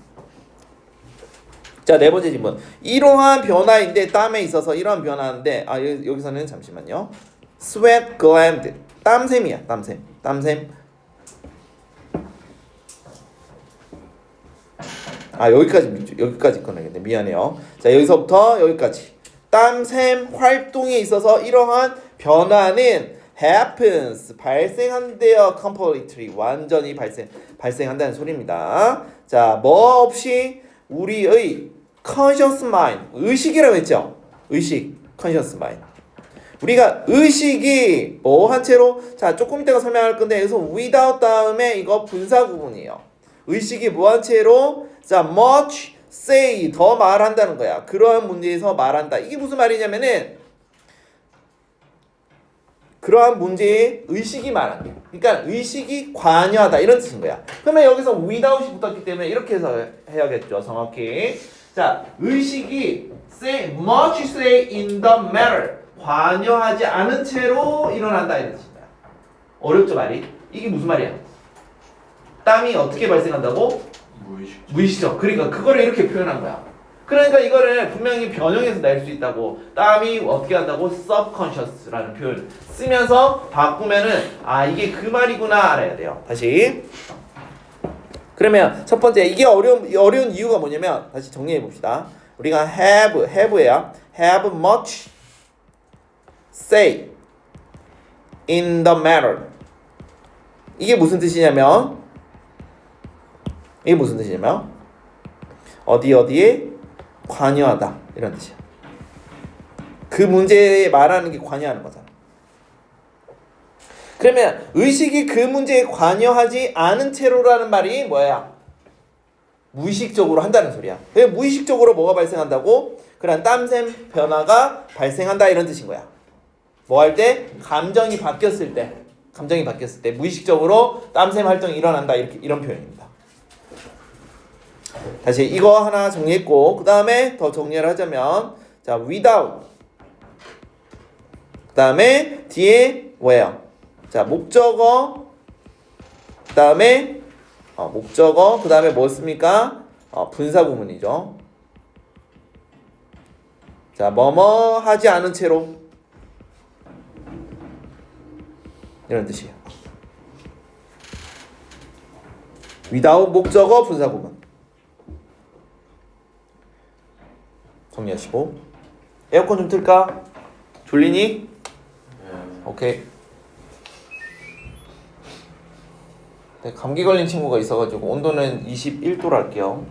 자, 네 번째 질문. 이러한 변화인데 땀에 있어서 이러한 변화인데 여기서는 잠시만요. sweat gland 땀샘이야. 땀샘. 여기까지 꺼내겠네. 미안해요. 자, 여기서부터 여기까지. 땀샘 활동에 있어서 이러한 변화는 happens 발생한대요. completely 완전히 발생한다는 소리입니다. 자, 뭐 없이 우리의 conscious mind 의식이라고 했죠. 의식 conscious mind. 우리가 의식이 한 채로 조금 이따가 설명할 건데 여기서 without 다음에 이거 분사 구문이에요. 의식이 한 채로 much say 더 말한다는 거야. 그러한 문제에서 말한다. 이게 무슨 말이냐면은 그러한 문제에 의식이 말한다. 그러니까 의식이 관여하다 이런 뜻인 거야. 그러면 여기서 without이 붙었기 때문에 이렇게 해서 해야겠죠. 정확히. 자, 의식이 much say in the matter 관여하지 않은 채로 일어난다 이런 뜻입니다. 어렵죠 말이? 이게 무슨 말이야? 땀이 어떻게 발생한다고? 무의식적. 그러니까 그거를 이렇게 표현한 거야. 그러니까 이거를 분명히 변형해서 낼 수 있다고. 땀이 어떻게 한다고? subconscious라는 표현 쓰면서 바꾸면은 이게 그 말이구나 알아야 돼요. 다시. 그러면 첫 번째 이게 어려운 이유가 뭐냐면 다시 정리해 봅시다. 우리가 have야. have much say in the matter. 이게 무슨 뜻이냐면 어디에 관여하다 이런 뜻이야. 그 문제에 말하는 게 관여하는 거잖아. 그러면 의식이 그 문제에 관여하지 않은 채로라는 말이 뭐야? 무의식적으로 한다는 소리야. 왜 무의식적으로 뭐가 발생한다고? 그런 땀샘 변화가 발생한다 이런 뜻인 거야. 뭐 할 때? 감정이 바뀌었을 때 무의식적으로 땀샘 활동이 일어난다 이런 표현입니다. 다시 이거 하나 정리했고 그 다음에 더 정리를 하자면 자 without 그 다음에 뒤에 뭐예요? 자 목적어 그 다음에 목적어 그 다음에 뭐였습니까? 분사구문이죠. 자 뭐뭐 하지 않은 채로 이런 뜻이에요. without 목적어 분사구문 정리하시고 에어컨 좀 틀까? 졸리니? 오케이. 네, 감기 걸린 친구가 있어가지고 온도는 21도로 할게요.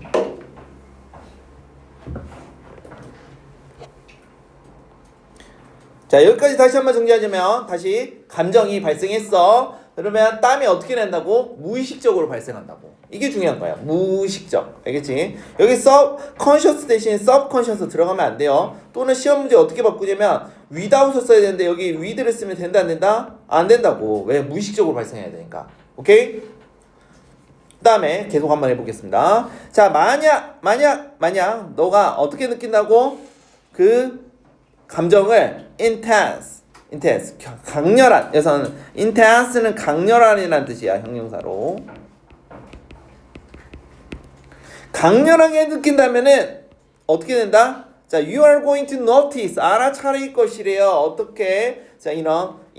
자 여기까지 다시 한번 정리하자면 다시 감정이 발생했어. 그러면 땀이 어떻게 난다고? 무의식적으로 발생한다고. 이게 중요한 거야. 무의식적. 알겠지? 여기 conscious 대신 subconscious 들어가면 안 돼요. 또는 시험 문제 어떻게 바꾸냐면 without을 써야 되는데 여기 with를 쓰면 된다 안 된다? 안 된다고. 왜? 무의식적으로 발생해야 되니까. 오케이? 그 다음에 계속 한번 해보겠습니다. 자 만약 너가 어떻게 느낀다고? 그 감정을 intense 강렬한 여기서는 intense는 강렬한이라는 뜻이야. 형용사로 강렬하게 느낀다면은 어떻게 된다? 자 you are going to notice 알아차릴 것이래요. 어떻게? 자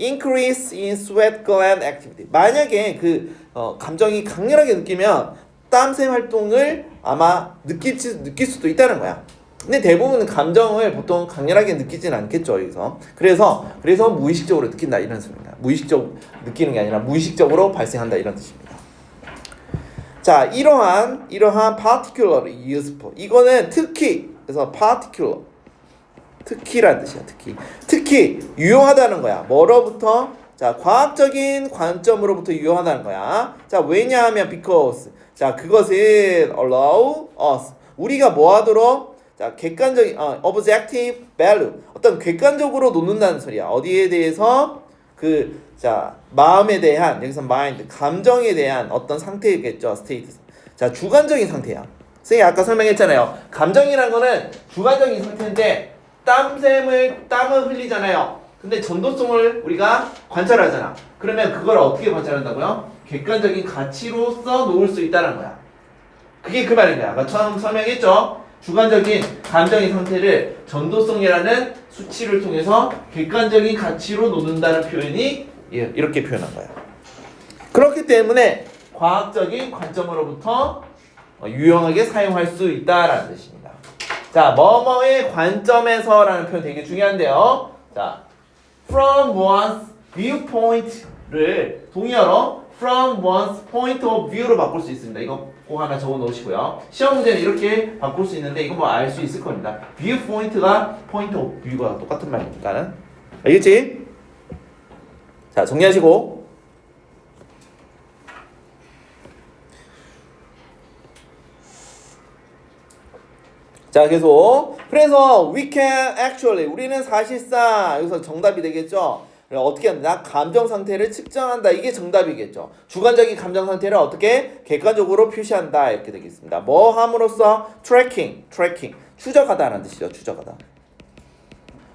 increase in sweat gland activity 만약에 그 감정이 강렬하게 느끼면 땀샘 활동을 아마 느낄 수도 있다는 거야. 근데 대부분은 감정을 보통 강렬하게 느끼진 않겠죠. 여기서 그래서 무의식적으로 느낀다 이런 소리입니다. 무의식적으로 느끼는 게 아니라 무의식적으로 발생한다 이런 뜻입니다. 자 이러한 particularly useful 이거는 특히 그래서 particular 특히란 뜻이야. 특히 유용하다는 거야. 뭐로부터? 자 과학적인 관점으로부터 유용하다는 거야. 자 왜냐하면 because 자 그것은 allow us 우리가 뭐 하도록 자 객관적인 objective value 어떤 객관적으로 놓는다는 소리야. 어디에 대해서? 자 마음에 대한 여기서 mind 감정에 대한 어떤 상태겠죠. state 자 주관적인 상태야. 선생님이 아까 설명했잖아요. 감정이란 거는 주관적인 상태인데 땀을 흘리잖아요. 근데 전도성을 우리가 관찰하잖아. 그러면 그걸 어떻게 관찰한다고요? 객관적인 가치로서 놓을 수 있다는 거야. 그게 그 말인 거야. 아까 처음 설명했죠. 주관적인 감정의 상태를 전도성이라는 수치를 통해서 객관적인 가치로 놓는다는 표현이 이렇게 표현한 거야. 그렇기 때문에 과학적인 관점으로부터 유용하게 사용할 수 있다라는 뜻입니다. 자, 뭐뭐의 관점에서라는 표현 되게 중요한데요. 자, from one's viewpoint를 동의어로 from one's point of view로 바꿀 수 있습니다. 이거 꼭 하나 적어 놓으시고요. 시험 문제는 이렇게 바꿀 수 있는데 이거 뭐 알 수 있을 겁니다. viewpoint가 point of view가 똑같은 말이니까는. 알겠지? 자, 정리하시고. 자, 계속. 그래서 we can actually 우리는 사실상 여기서 정답이 되겠죠. 어떻게 한다? 감정 상태를 측정한다. 이게 정답이겠죠. 주관적인 감정 상태를 어떻게 객관적으로 표시한다. 이렇게 되겠습니다. 뭐 함으로써 tracking 추적하다라는 뜻이죠.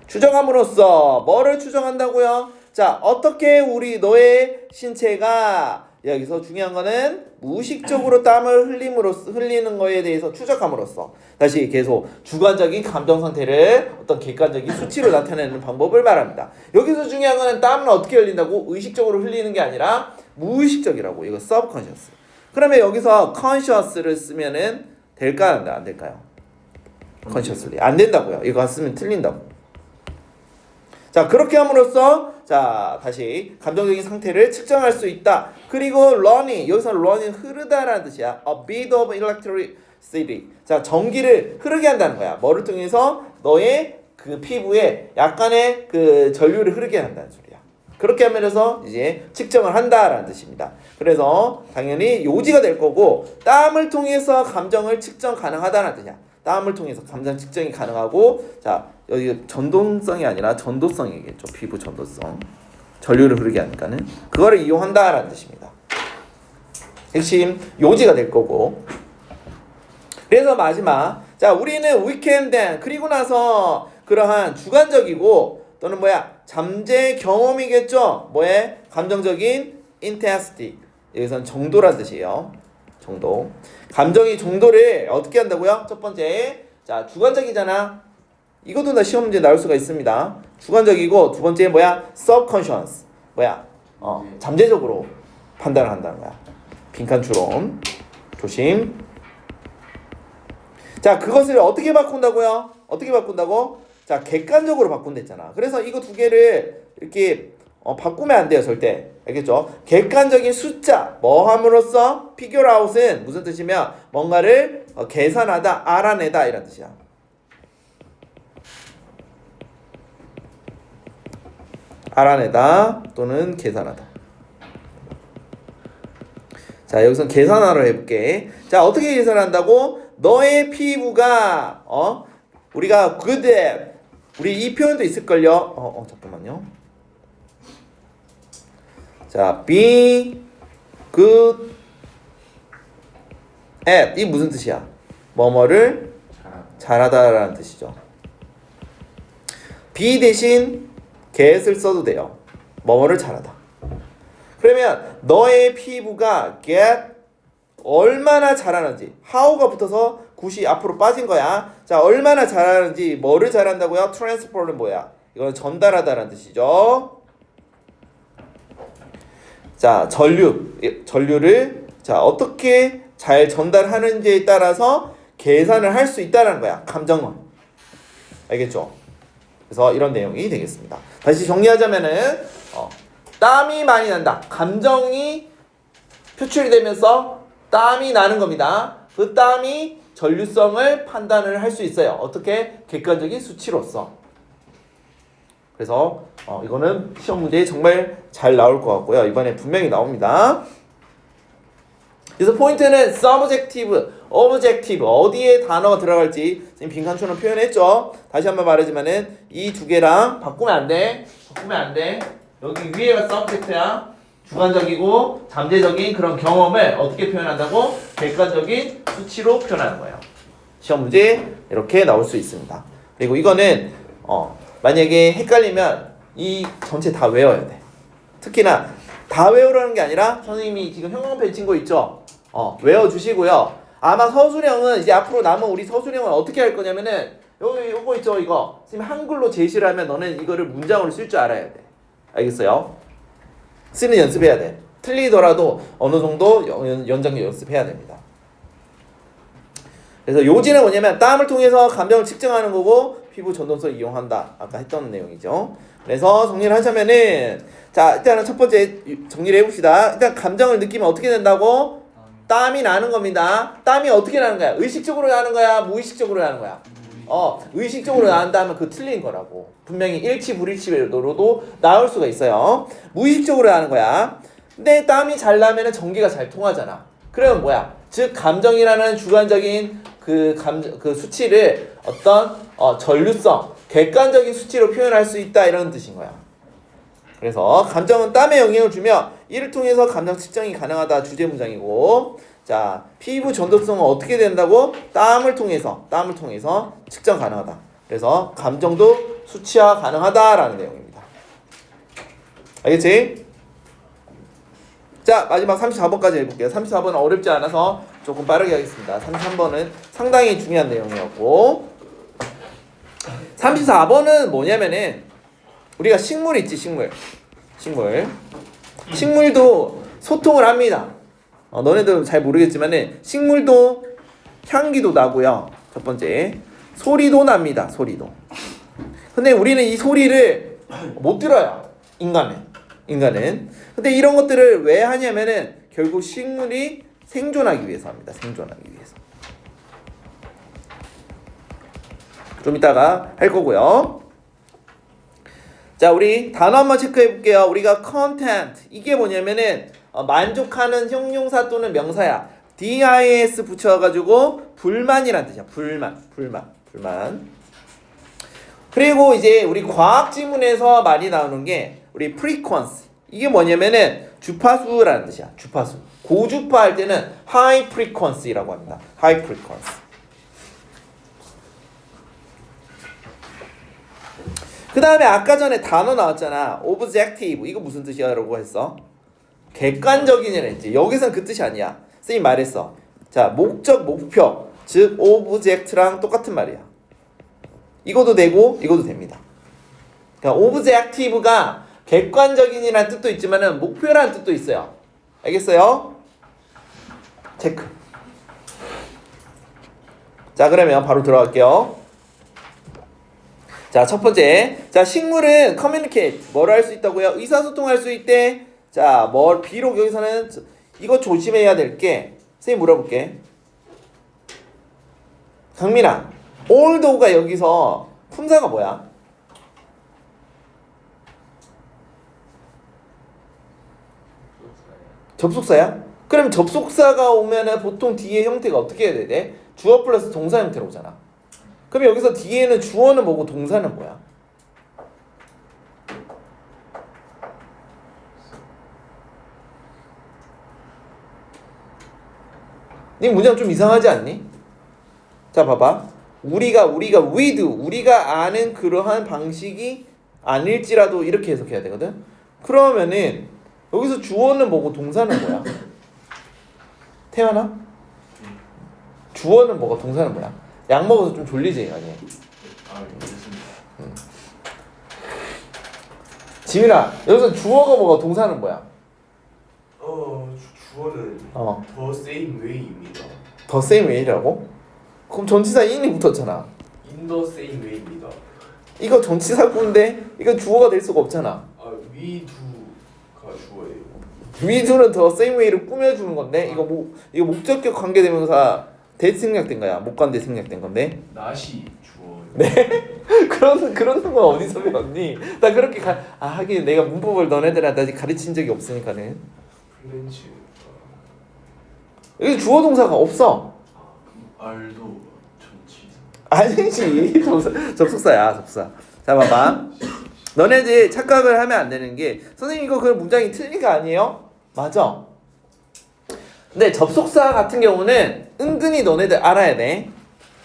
추정함으로써 뭐를 추정한다고요? 자, 어떻게 너의 신체가 여기서 중요한 거는 무의식적으로 땀을 흘리는 거에 대해서 추적함으로써 다시 계속 주관적인 감정 상태를 어떤 객관적인 수치로 나타내는 방법을 말합니다. 여기서 중요한 거는 땀은 어떻게 흘린다고? 의식적으로 흘리는 게 아니라 무의식적이라고. 이거 subconscious. 그러면 여기서 consciously 쓰면은 될까요? 안 될까요? consciously 안 된다고요. 이거 쓰면 틀린다고. 자, 그렇게 함으로써 자, 다시 감정적인 상태를 측정할 수 있다. 그리고 running, 여기서 running 흐르다라는 뜻이야. A bit of electricity. 자, 전기를 흐르게 한다는 거야. 뭐를 통해서? 너의 그 피부에 약간의 그 전류를 흐르게 한다는 소리야. 그렇게 하면서 이제 측정을 한다라는 뜻입니다. 그래서 당연히 요지가 될 거고 땀을 통해서 감정을 측정 가능하다는 뜻이야. 땀을 통해서 감정 측정이 가능하고 자 여기 전동성이 아니라 전도성이겠죠. 피부 전도성. 전류를 흐르게 하니까는 그거를 이용한다라는 뜻입니다. 핵심 요지가 될 거고 그래서 마지막 자 우리는 weekend then 그리고 나서 그러한 주관적이고 또는 잠재 경험이겠죠. 감정적인 intensity 여기서는 정도란 뜻이에요. 정도 감정의 정도를 어떻게 한다고요? 첫 번째 자 주관적이잖아. 이것도 다 시험 문제 나올 수가 있습니다. 주관적이고 두 번째 subconscious 잠재적으로 판단을 한다는 거야. 빈칸 추론 조심. 자 그것을 어떻게 바꾼다고요? 어떻게 바꾼다고? 자 객관적으로 바꾼댔잖아. 그래서 이거 두 개를 이렇게 바꾸면 안 돼요 절대. 알겠죠? 객관적인 숫자 함으로써 figure out은 무슨 뜻이면 뭔가를 계산하다 알아내다 이런 뜻이야. 알아내다 또는 계산하다. 자 여기서 계산하러 해볼게. 자 어떻게 계산한다고? 너의 피부가 우리가 good at 우리 이 표현도 있을걸요. 잠깐만요. 자 be good at 이 무슨 뜻이야? 뭐뭐를 잘하다라는 뜻이죠. be 대신 get을 써도 돼요. 뭐뭐를 잘하다. 그러면 너의 피부가 get 얼마나 잘하는지 how가 붙어서 굿이 앞으로 빠진 거야. 자 얼마나 잘하는지 뭐를 잘한다고요? transfer는 이건 전달하다라는 뜻이죠. 자 전류를 자 어떻게 잘 전달하는지에 따라서 계산을 할 수 있다는 거야. 감정은 알겠죠? 그래서 이런 내용이 되겠습니다. 다시 정리하자면은 땀이 많이 난다. 감정이 표출이 되면서 땀이 나는 겁니다. 그 땀이 전류성을 판단을 할 수 있어요. 어떻게? 객관적인 수치로서. 그래서 이거는 시험 문제에 정말 잘 나올 것 같고요. 이번에 분명히 나옵니다. 그래서 포인트는 subjective, objective 어디에 단어가 들어갈지 지금 빈칸처럼 표현했죠. 다시 한번 말하지만은 이 두 개랑 바꾸면 안 돼. 여기 위에가 subject야. 주관적이고 잠재적인 그런 경험을 어떻게 표현한다고? 객관적인 수치로 표현하는 거예요. 시험 문제 이렇게 나올 수 있습니다. 그리고 이거는 만약에 헷갈리면 이 전체 다 외워야 돼. 특히나 다 외우라는 게 아니라 선생님이 지금 형광펜 친 거 있죠? 외워주시고요. 아마 서술형은 이제 앞으로 남은 우리 서술형은 어떻게 할 거냐면은 요거 있죠? 이거 선생님 한글로 제시를 하면 너는 이거를 문장으로 쓸 줄 알아야 돼. 알겠어요? 쓰는 연습해야 돼. 틀리더라도 어느 정도 연장력 연습해야 됩니다. 그래서 요지는 뭐냐면 땀을 통해서 감정을 측정하는 거고 피부 전동성을 이용한다. 아까 했던 내용이죠. 그래서 정리를 하자면은 자 일단은 첫 번째 정리를 해봅시다. 일단 감정을 느끼면 어떻게 된다고? 땀이 나는 겁니다. 땀이 어떻게 나는 거야? 의식적으로 나는 거야? 무의식적으로 나는 거야? 의식적으로 나온다면 그 틀린 거라고. 분명히 일치 불일치로도 나올 수가 있어요. 무의식적으로 나는 거야. 근데 땀이 잘 나면은 전기가 잘 통하잖아. 그러면 즉 감정이라는 주관적인 그 수치를 어떤 전류성, 객관적인 수치로 표현할 수 있다 이런 뜻인 거야. 그래서 감정은 땀에 영향을 주며 이를 통해서 감정 측정이 가능하다 주제 문장이고 자 피부 전도성은 어떻게 된다고? 땀을 통해서 측정 가능하다. 그래서 감정도 수치화 가능하다라는 내용입니다. 알겠지? 자 마지막 34번까지 해볼게요. 34번은 어렵지 않아서 조금 빠르게 하겠습니다. 33번은 상당히 중요한 내용이었고 34번은 뭐냐면은 우리가 식물 있지 식물도 소통을 합니다. 너네들 잘 모르겠지만은 식물도 향기도 나고요. 첫 번째 소리도 납니다. 소리도. 근데 우리는 이 소리를 못 들어요. 인간은. 근데 이런 것들을 왜 하냐면은 결국 식물이 생존하기 위해서 합니다. 생존하기 위해서. 좀 이따가 할 거고요. 자, 우리 단어 한번 체크해 볼게요. 우리가 content 이게 뭐냐면은 만족하는 형용사 또는 명사야. dis 붙여가지고 불만이란 뜻이야. 불만. 그리고 이제 우리 과학 지문에서 많이 나오는 게 우리 frequency. 이게 뭐냐면은 주파수라는 뜻이야. 주파수. 고주파 할 때는 high frequency라고 합니다. high frequency. 그 다음에 아까 전에 단어 나왔잖아. objective. 이거 무슨 뜻이야? 라고 했어. 객관적인이라 했지. 여기서는 그 뜻이 아니야. 선생님 말했어. 자, 목적, 목표. 즉 object랑 똑같은 말이야. 이것도 되고 이것도 됩니다. 그러니까 objective가 객관적인이라는 뜻도 있지만은 목표라는 뜻도 있어요. 알겠어요? 체크. 자, 그러면 바로 들어갈게요. 자, 첫 번째. 자, 식물은 communicate. 뭐를 할 수 있다고요? 의사소통할 수 있대. 자, 비록 여기서는 이거 조심해야 될 게, 선생님 물어볼게. 강민아, althought가 여기서 품사가 뭐야? 접속사야? 그럼 접속사가 오면은 보통 뒤에 형태가 어떻게 해야 돼? 주어 플러스 동사 형태로 오잖아. 그럼 여기서 뒤에는 주어는 뭐고 동사는 뭐야? 이 문장 좀 이상하지 않니? 자, 봐봐. 우리가 with, 우리가 아는 그러한 방식이 아닐지라도 이렇게 해석해야 되거든. 그러면은 여기서 주어는 뭐고 동사는 뭐야? 태연아? 주어는 뭐고 동사는 뭐야? 약 먹어서 좀 졸리지, 아니? 알겠습니다. 지민아, 여기서 주어가 뭐고 동사는 뭐야? 주어는 the same way입니다. 더 same way라고? 그럼 전치사 in이 붙었잖아. in the same way입니다. 이거 전치사구인데 이거 주어가 될 수가 없잖아. we do가 주어예요. 위드는 더 same way를 꾸며주는 건데 이거 목적격 관계대명사 대 생략된 거야. 목관대 생략된 건데. not이 주어. 네? 그런 건 어디서 배웠니? 나 그렇게 하긴 내가 문법을 너네들한테 아직 가르친 적이 없으니까는. 플랜츠. 여기 주어 동사가 없어. 알도 전치사. 아니지. 접속사야, 접속사. 자, 봐봐. 너네들 착각을 하면 안 되는 게 선생님 이거 그 문장이 틀린 거 아니에요? 맞아. 근데 접속사 같은 경우는 은근히 너네들 알아야 돼.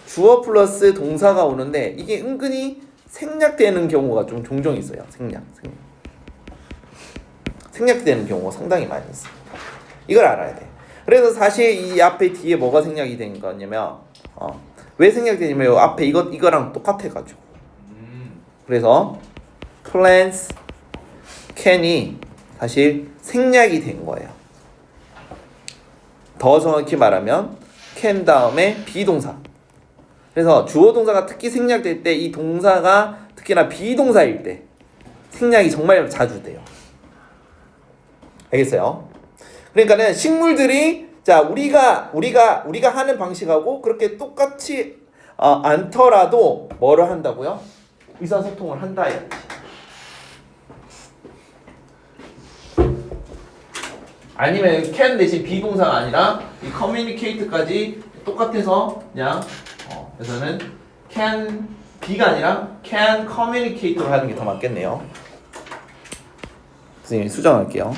주어 플러스 동사가 오는데 이게 은근히 생략되는 경우가 좀 종종 있어요. 생략되는 경우가 상당히 많이 있어. 이걸 알아야 돼. 그래서 사실 이 앞에 뒤에 뭐가 생략이 된 거냐면 왜 생략되냐면 요 앞에 이거랑 똑같아가지고. 그래서 plans can이 사실 생략이 된 거예요. 더 정확히 말하면 can 다음에 비동사. 그래서 주어 동사가 특히 생략될 때 이 동사가 특히나 비동사일 때 생략이 정말 자주 돼요. 알겠어요? 그러니까는 식물들이 자 우리가 하는 방식하고 그렇게 똑같이 않더라도 뭐를 한다고요? 의사소통을 한다. 아니면 can 대신 비동사가 아니라 이 communicate까지 똑같아서 그냥 그래서는 can B가 아니라 can communicate로 하는 게 더 맞겠네요. 선생님 수정할게요.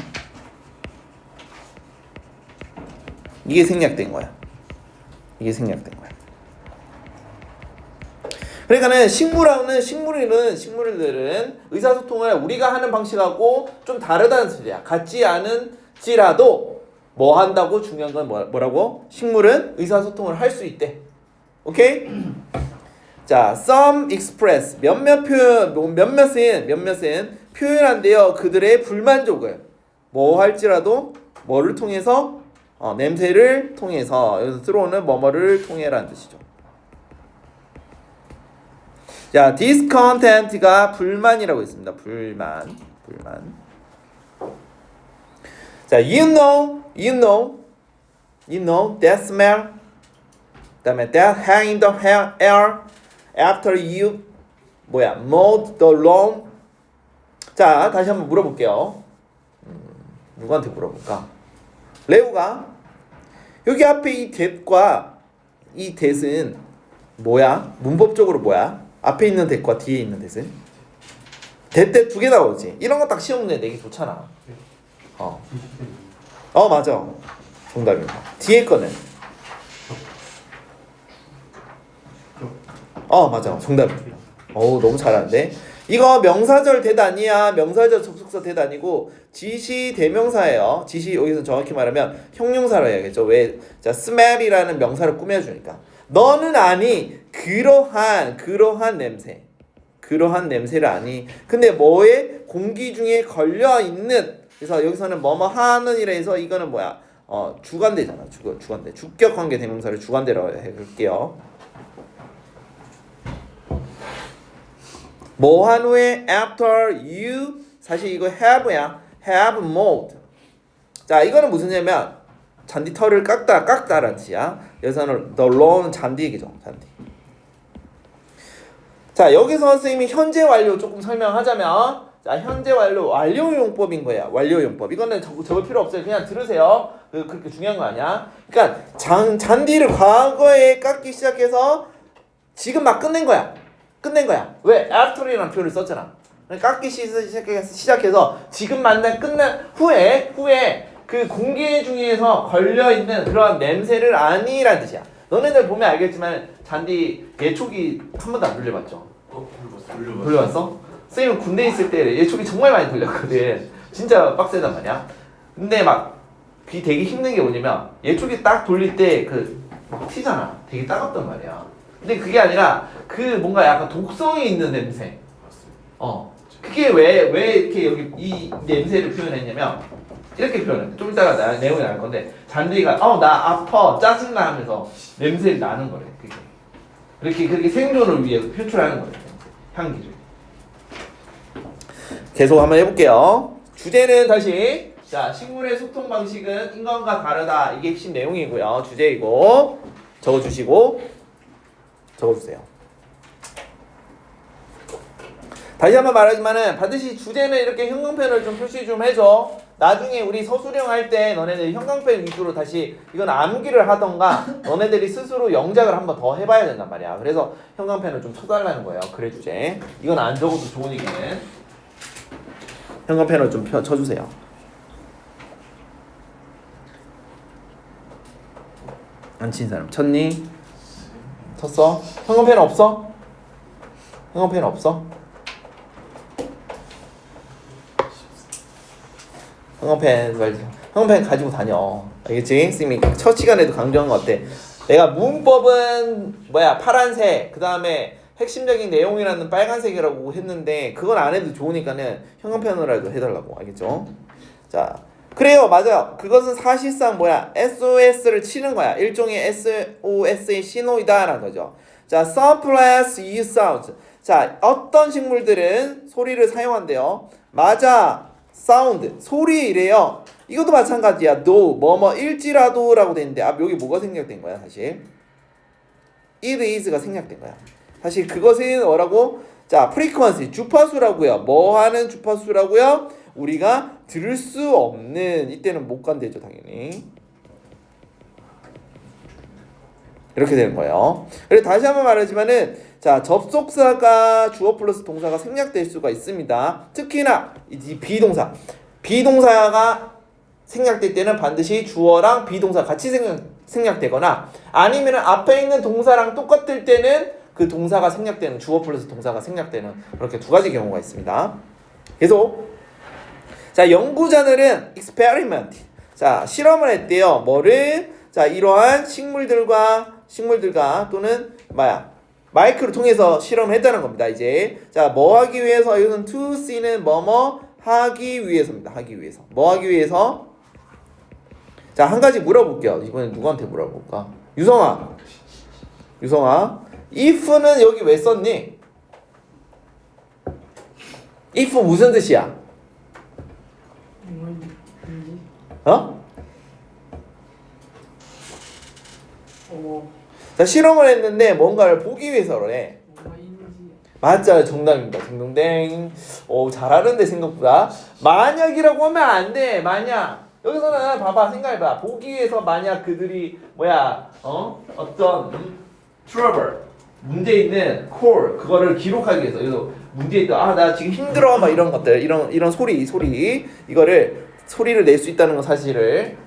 이게 생략된 거야. 그러니까는 식물들은 의사소통을 우리가 하는 방식하고 좀 다르다는 소리야. 같지 않은지라도 뭐 한다고 중요한 건 뭐라고? 식물은 의사소통을 할 수 있대. 오케이? 자, some express 몇몇은 표현한대요. 그들의 불만족을 뭐 할지라도 뭐를 통해서 냄새를 통해서 여기서 들어오는 뭐뭐를 통해라는 뜻이죠. 자, discontent가 불만이라고 있습니다. 불만. 자, you know that smell. 그다음에 that hang in the air after you mowed the lawn. 자, 다시 한번 물어볼게요. 누구한테 물어볼까? 레오가 여기 앞에 이 that과 이 that은 뭐야? 문법적으로 뭐야? 앞에 있는 that과 뒤에 있는 that은? that 두 개 나오지. 이런 거 딱 시험 문제 내기 좋잖아. 맞아. 정답입니다. 뒤에 거는 맞아. 정답입니다. 너무 잘하는데. 이거 명사절 that 아니야. 명사절 접속사 that 아니고 지시 대명사예요. 지시 여기서 정확히 말하면 형용사로 해야겠죠. 왜? 자, smell이라는 명사를 꾸며주니까. 너는 아니 그러한 냄새. 그러한 냄새를 아니. 근데 뭐에 공기 중에 걸려 있는. 그래서 여기서는 뭐뭐 하는 이라 해서 이거는 뭐야? 주관대잖아. 주관대. 주격 관계 대명사를 주관대라고 할게요. 뭐 한 후에 after you 사실 이거 have야. have mowed. 자, 이거는 무슨 얘기냐면 잔디 털을 깎다라는 뜻이야. 여기서는 the lawn 잔디 얘기죠. 잔디. 자, 여기서 선생님이 현재 완료 조금 설명하자면, 자, 현재 완료용법인 거야. 완료용법. 이거는 적을 필요 없어요. 그냥 들으세요. 그렇게 중요한 거 아니야. 그러니까 잔디를 과거에 깎기 시작해서 지금 막 끝낸 거야. 왜? after이라는 표현을 썼잖아. 깎기 시작해서 지금 끝난 후에 그 공기 중에서 걸려있는 그런 냄새를 아니라는 뜻이야. 너네들 보면 알겠지만 잔디 예초기 한 번도 안 돌려봤죠? 돌려봤어? 선생님은 군대 있을 때 예초기 정말 많이 돌렸거든. 진짜 빡세단 말이야. 근데 막 그게 되게 힘든 게 뭐냐면 예초기 딱 돌릴 때 막 튀잖아. 되게 따갑단 말이야. 근데 그게 아니라 그 뭔가 약간 독성이 있는 냄새. 그게 왜 이렇게 여기 이 냄새를 표현했냐면 이렇게 표현해. 좀 이따가 내용이 나올 건데 잔디가 나 아파 짜증나 하면서 냄새를 나는 거래. 그렇게 생존을 위해서 표출하는 거래. 향기를. 계속 한번 해볼게요. 주제는 다시 자, 식물의 소통 방식은 인간과 다르다. 이게 핵심 내용이고요. 주제이고 적어주시고 적어주세요. 다시 한번 말하지만은 반드시 주제는 이렇게 형광펜을 좀 표시 좀 해줘. 나중에 우리 서술형 할 때 너네들 형광펜 위주로 다시 이건 암기를 하던가 너네들이 스스로 영작을 한번 더 해봐야 된단 말이야. 그래서 형광펜을 좀 쳐달라는 거예요. 그래 주제. 이건 안 적어도 좋으니까 형광펜을 좀 쳐주세요. 안 친 사람 쳤니? 쳤어? 형광펜 없어? 형광펜 없어? 형광펜 가지고 다녀. 알겠지? 선생님이 첫 시간에도 강조한 거 같아. 내가 문법은 파란색, 그 다음에 핵심적인 내용이라는 빨간색이라고 했는데 그건 안 해도 좋으니까는 형광펜으로라도 해달라고. 알겠죠? 자, 그래요. 맞아요. 그것은 사실상 SOS를 치는 거야. 일종의 SOS의 신호이다라는 거죠. 자, some plants use sounds. 자, 어떤 식물들은 소리를 사용한대요. 맞아. 사운드, 소리이래요. 이것도 마찬가지야. 뭐뭐일지라도라고 되는데 여기 뭐가 생략된 거야 사실? it is가 생략된 거야. 사실 그것은 뭐라고? 자, frequency, 주파수라고요. 뭐 하는 주파수라고요? 우리가 들을 수 없는, 이때는 못 간대죠 당연히. 이렇게 되는 거예요. 그리고 다시 한번 말하지만은 자, 접속사가 주어 플러스 동사가 생략될 수가 있습니다. 특히나 이 비동사가 생략될 때는 반드시 주어랑 비동사 같이 생략되거나 아니면 앞에 있는 동사랑 똑같을 때는 그 동사가 생략되는, 주어 플러스 동사가 생략되는 그렇게 두 가지 경우가 있습니다. 계속. 자, 연구자들은 experiment. 자, 실험을 했대요. 뭐를? 자, 이러한 식물들과 또는 마이크를 통해서 실험을 했다는 겁니다. 이제 자, 뭐 하기 위해서? 이것은 to see는 뭐뭐 하기 위해서입니다. 하기 위해서. 뭐 하기 위해서? 자, 한 가지 물어볼게요. 이번엔 누구한테 물어볼까? 유성아, if는 여기 왜 썼니? if 무슨 뜻이야? 자, 실험을 했는데 뭔가를 보기 위해서 그래. 맞아요. 정답입니다. 딩동댕. 오, 잘하는데 생각보다. 만약이라고 하면 안 돼. 만약. 여기서는 봐봐. 생각해봐. 보기에서 만약 그들이 어떤 trouble 문제 있는 콜 그거를 기록하기 위해서 그래서 문제 있다. 나 지금 힘들어. 막 이런 것들. 이런 소리 이거를 소리를 낼 수 있다는 거 사실을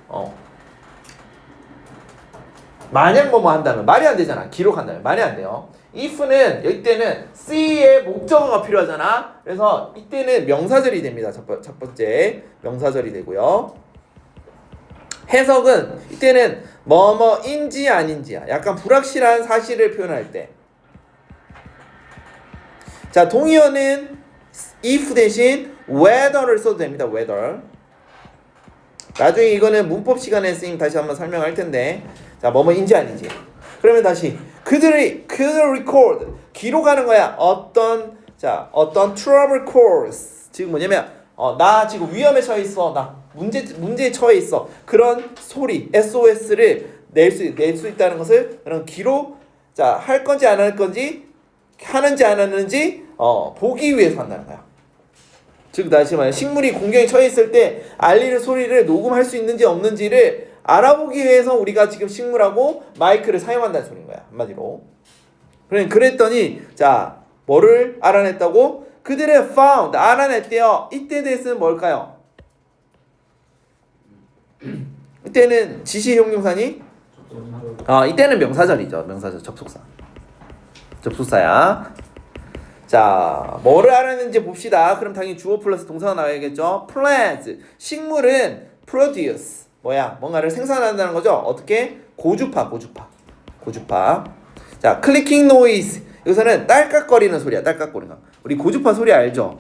만약 뭐뭐 한다면 말이 안 되잖아. 기록한다면 말이 안 돼요. if는 이때는 C의 목적어가 필요하잖아. 그래서 이때는 명사절이 됩니다. 첫 번째 명사절이 되고요. 해석은 이때는 뭐뭐인지 아닌지야. 약간 불확실한 사실을 표현할 때. 자, 동의어는 if 대신 whether를 써도 됩니다. whether. 나중에 이거는 문법 시간에 쓰임 다시 한번 설명할 텐데. 자, 뭐뭐인지 아닌지. 그러면 다시 그들이 record 기록하는 거야. 어떤 trouble calls. 지금 뭐냐면 나 지금 위험에 처해 있어. 나 문제에 처해 있어. 그런 소리 SOS를 낼 수 있다는 것을 그런 기록 할 건지 안 할 건지 하는지 안 하는지 보기 위해서 한다는 거야. 즉 다시 말해 식물이 공경에 처해 있을 때 알리는 소리를 녹음할 수 있는지 없는지를 알아보기 위해서 우리가 지금 식물하고 마이크를 사용한다는 소리인 거야. 한마디로. 그랬더니 뭐를 알아냈다고? 그들은 found 알아냈대요. 이때 대해서는 뭘까요? 이때는 지시 형용사니? 이때는 명사절이죠. 명사절 접속사야. 자, 뭐를 알아냈는지 봅시다. 그럼 당연히 주어 플러스 동사가 나와야겠죠. plants 식물은 produce 뭔가를 생산한다는 거죠. 어떻게? 고주파. 자, clicking noise 여기서는 딸깍거리는 소리야. 딸깍거리는 거. 우리 고주파 소리 알죠?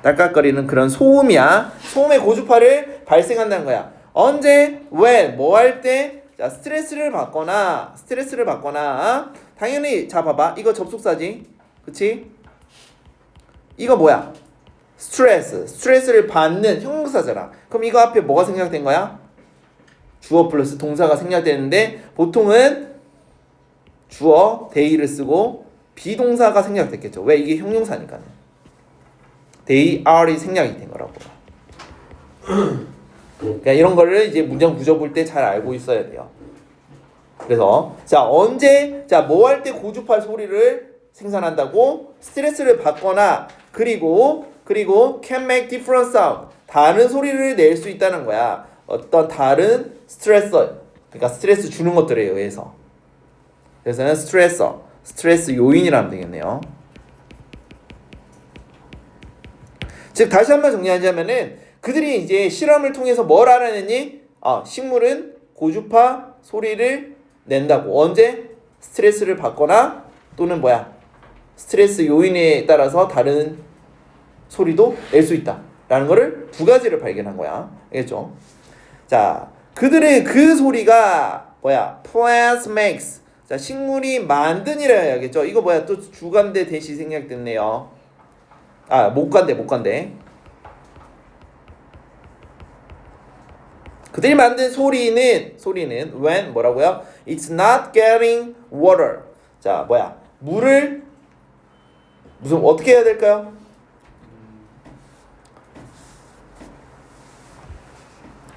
딸깍거리는 그런 소음이야. 소음의 고주파를 발생한다는 거야. 언제? when 뭐 할 때? 자, 스트레스를 받거나 당연히 봐봐. 이거 접속사지. 그치? 이거 뭐야? 스트레스를 받는 형용사잖아. 그럼 이거 앞에 뭐가 생략된 거야? 주어 플러스 동사가 생략되는데 보통은 주어 they를 쓰고 비동사가 생략됐겠죠. 왜? 이게 형용사니까. they are이 생략이 된 거라고. 그러니까 이런 거를 이제 문장 구조 볼 때 잘 알고 있어야 돼요. 그래서 언제 뭐 할 때 고주파 소리를 생산한다고? 스트레스를 받거나 그리고 can make different sound 다른 소리를 낼 수 있다는 거야. 어떤 다른 그러니까 스트레스 주는 것들에 의해서. 그래서는 스트레스 요인이라면 되겠네요. 즉 다시 한번 정리하자면은 그들이 이제 실험을 통해서 뭘 알아냈니? 식물은 고주파 소리를 낸다고. 언제? 스트레스를 받거나 또는 스트레스 요인에 따라서 다른 소리도 낼 수 있다 라는 거를 두 가지를 발견한 거야. 알겠죠? 자, 그들의 그 소리가 plants makes 식물이 만든이라 해야겠죠. 이거 또 주간대 대시 생략됐네요. 못간대. 그들이 만든 소리는 when 뭐라고요? It's not getting water. 물을 어떻게 해야 될까요?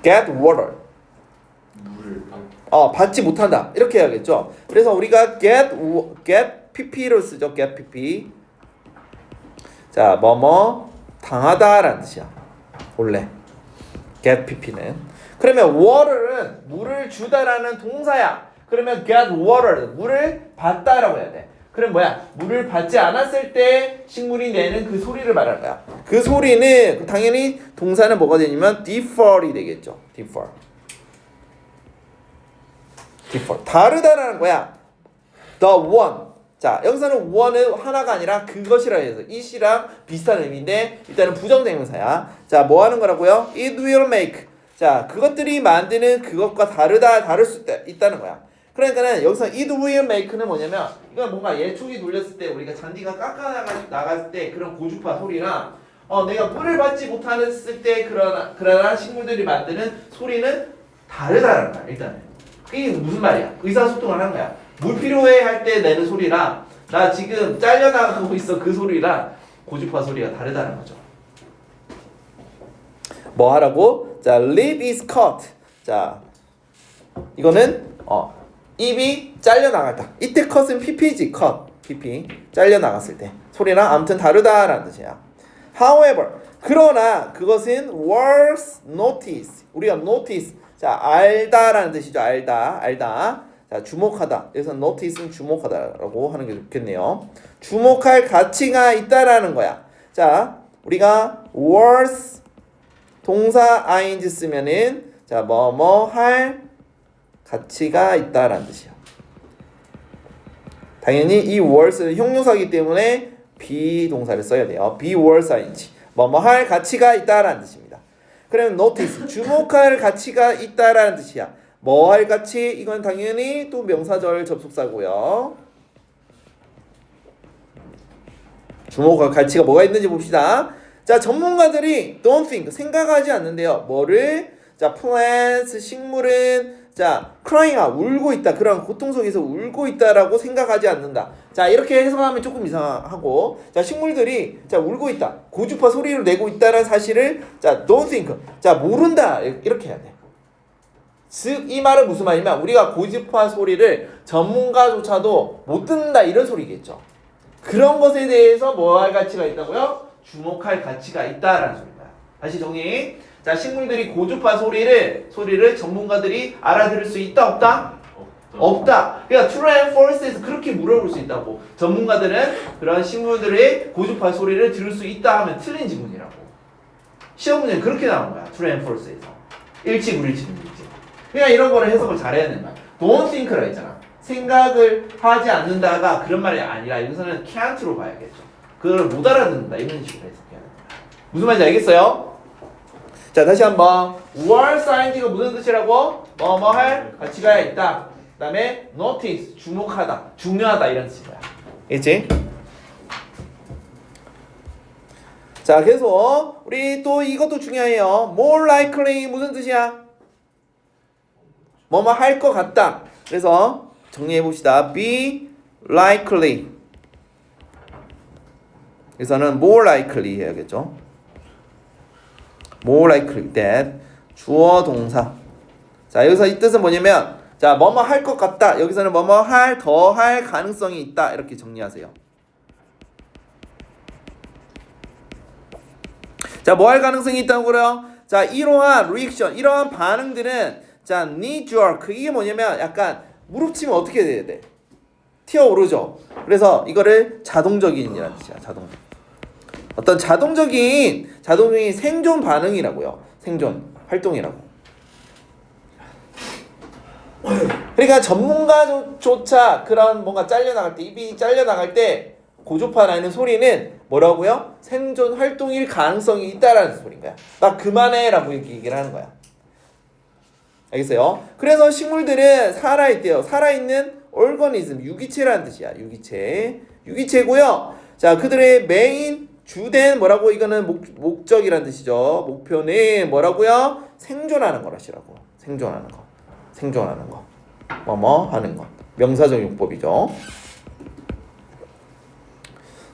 get water. 물을 받지 못한다. 이렇게 해야겠죠. 그래서 우리가 get pp로 쓰죠. get pp. 당하다라는 뜻이야. 원래 get pp는. 그러면 water는 물을 주다라는 동사야. 그러면 get water 물을 받다라고 해야 돼. 그럼 물을 받지 않았을 때 식물이 내는 그 소리를 말하는 거야. 그 소리는 당연히 동사는 뭐가 되냐면 differ이 되겠죠. differ. 다르다라는 거야. the one. 여기서는 one은 하나가 아니라 그것이라 해서 it이랑 비슷한 의미인데 일단은 부정대명사야. 뭐 하는 거라고요? It will make. 그것들이 만드는 그것과 다를 수 있다는 거야. 그러니까는 여기서 it will make는 뭐냐면 이건 뭔가 예촉이 돌렸을 때 우리가 잔디가 나갔을 때 그런 고주파 소리랑 내가 물을 받지 못했을 때 그러나 식물들이 만드는 소리는 다르다는 거야. 일단은 이게 무슨 말이야? 의사소통을 하는 거야. 물 필요해 할 때 내는 소리랑 나 지금 잘려나가고 있어 그 소리랑 고주파 소리가 다르다는 거죠. 뭐 하라고? 자, lip is cut. 자, 이거는 입이 잘려나갔다. 이때 cut은 pp지, cut. pp. 잘려나갔을 때. 소리랑 아무튼 다르다라는 뜻이야. However, 그러나 그것은 worth notice. 우리가 notice. 자, 알다라는 뜻이죠. 알다. 자, 주목하다. 그래서 notice는 주목하다라고 하는 게 좋겠네요. 주목할 가치가 있다라는 거야. 자, 우리가 worth 동사 ing 쓰면은 자, 뭐뭐 할 가치가 있다라는 뜻이야. 당연히 이 worth는 형용사이기 때문에 비동사를 써야 돼요. be worth ing. 뭐뭐 할 가치가 있다라는 뜻입니다. 그러면 notice 주목할 가치가 있다라는 뜻이야. 뭐 할 가치? 이건 당연히 또 명사절 접속사고요. 주목할 가치가 뭐가 있는지 봅시다. 자, 전문가들이 don't think 생각하지 않는데요. 뭐를? 자, plants 식물은 자, crying out 울고 있다. 그런 고통 속에서 울고 있다라고 생각하지 않는다. 자, 이렇게 해석하면 조금 이상하고 자, 식물들이 자, 울고 있다. 고주파 소리를 내고 있다는 사실을 자, don't think 자, 모른다. 이렇게 해야 돼. 즉, 이 말은 무슨 말이냐면 우리가 고주파 소리를 전문가조차도 못 듣는다 이런 소리겠죠. 그런 것에 대해서 뭐 할 가치가 있다고요? 주목할 가치가 있다라는 소리입니다. 다시 정리. 자, 식물들이 고주파 소리를 전문가들이 알아들을 수 있다 없다? 없다. 그러니까 true and false에서 그렇게 물어볼 수 있다고. 전문가들은 그런 식물들의 고주파 소리를 들을 수 있다 하면 틀린 지문이라고. 시험 문제는 그렇게 나온 거야. true and false에서. 일치 불일치 문제. 그냥 이런 거를 해석을 잘해야 된다. don't think라 했잖아. 생각을 하지 않는다가 그런 말이 아니라 여기서는 can't로 봐야겠죠. 그걸 못 알아듣는다 이런 식으로 해석해야 된다. 무슨 말인지 알겠어요? 자, 다시 한번 worth ing가 무슨 뜻이라고? 뭐뭐 할 가치가 있다. 그 다음에 notice 주목하다, 중요하다 이런 뜻이야. 알겠지? 자, 그래서 우리 또 이것도 중요해요. more likely 무슨 뜻이야? 뭐뭐 할 것 같다. 그래서 정리해 봅시다. be likely. 그래서는 more likely 해야겠죠. more likely that 주어 동사. 자, 여기서 이 뜻은 뭐냐면 자, 뭐뭐 할 것 같다. 여기서는 뭐뭐 할 더 할 가능성이 있다. 이렇게 정리하세요. 자, 뭐 할 가능성이 있다고 그래요? 자, 이러한 리액션, 이러한 반응들은 자, knee jerk 이게 뭐냐면 약간 무릎치면 어떻게 돼야 돼? 튀어오르죠. 그래서 이거를 자동적인이라는 뜻이야. 어떤 자동적인 생존 반응이라고요. 생존 활동이라고. 그러니까 전문가조차 그런 뭔가 잘려나갈 때 입이 잘려나갈 때 고주파 나는 소리는 뭐라고요? 생존 활동일 가능성이 있다라는 소리인 거야. 나 그만해라고 얘기를 하는 거야. 알겠어요? 그래서 식물들은 살아있대요. 살아있는 organism, 유기체라는 뜻이야. 유기체고요. 자, 그들의 메인 주된 뭐라고? 이거는 목적이라는 뜻이죠. 목표는 뭐라고요? 생존하는 거라시라고. 생존하는 거. 뭐뭐 하는 거. 명사적 용법이죠.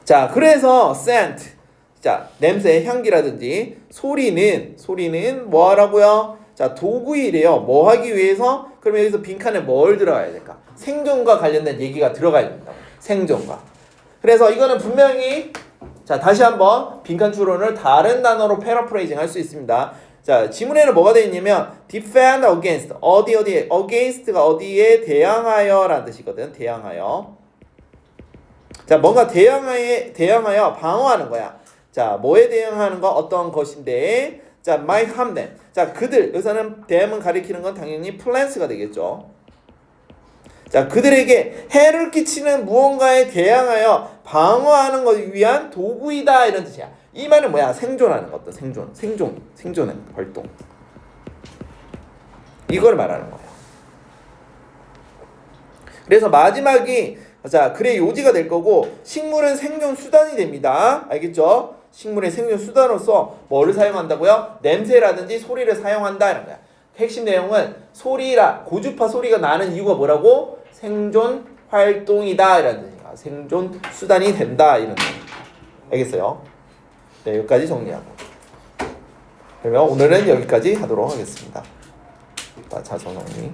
자, 그래서 scent. 자, 냄새, 향기라든지 소리는 뭐 하라고요? 자, 도구이래요. 뭐 하기 위해서? 그러면 여기서 빈칸에 뭘 들어가야 될까? 생존과 관련된 얘기가 들어가야 된다. 생존과. 그래서 이거는 분명히 자, 다시 한번 빈칸 추론을 다른 단어로 패러프레이징 할 수 있습니다. 자, 지문에는 뭐가 되어 있냐면 defend against 어디에 against가 어디에 대항하여 라는 뜻이거든. 대항하여. 자, 뭔가 대항하여 방어하는 거야. 자, 뭐에 대항하는 거? 어떤 것인데 자, might harm them. 자, 그들 여기서는 them은 가리키는 건 당연히 plants가 되겠죠. 자, 그들에게 해를 끼치는 무언가에 대항하여 방어하는 것을 위한 도구이다 이런 뜻이야. 이 말은 뭐야? 생존하는 것도 생존의 활동. 이걸 말하는 거야. 그래서 마지막이 자, 글의 요지가 될 거고 식물은 생존 수단이 됩니다. 알겠죠? 식물의 생존 수단으로서 뭐를 사용한다고요? 냄새라든지 소리를 사용한다 이런 거야. 핵심 내용은 고주파 소리가 나는 이유가 뭐라고? 생존 활동이다 이런 뜻이야. 생존 수단이 된다 이런 뜻. 알겠어요? 네, 여기까지 정리하고. 그러면 오늘은 여기까지 하도록 하겠습니다. 자, 정리.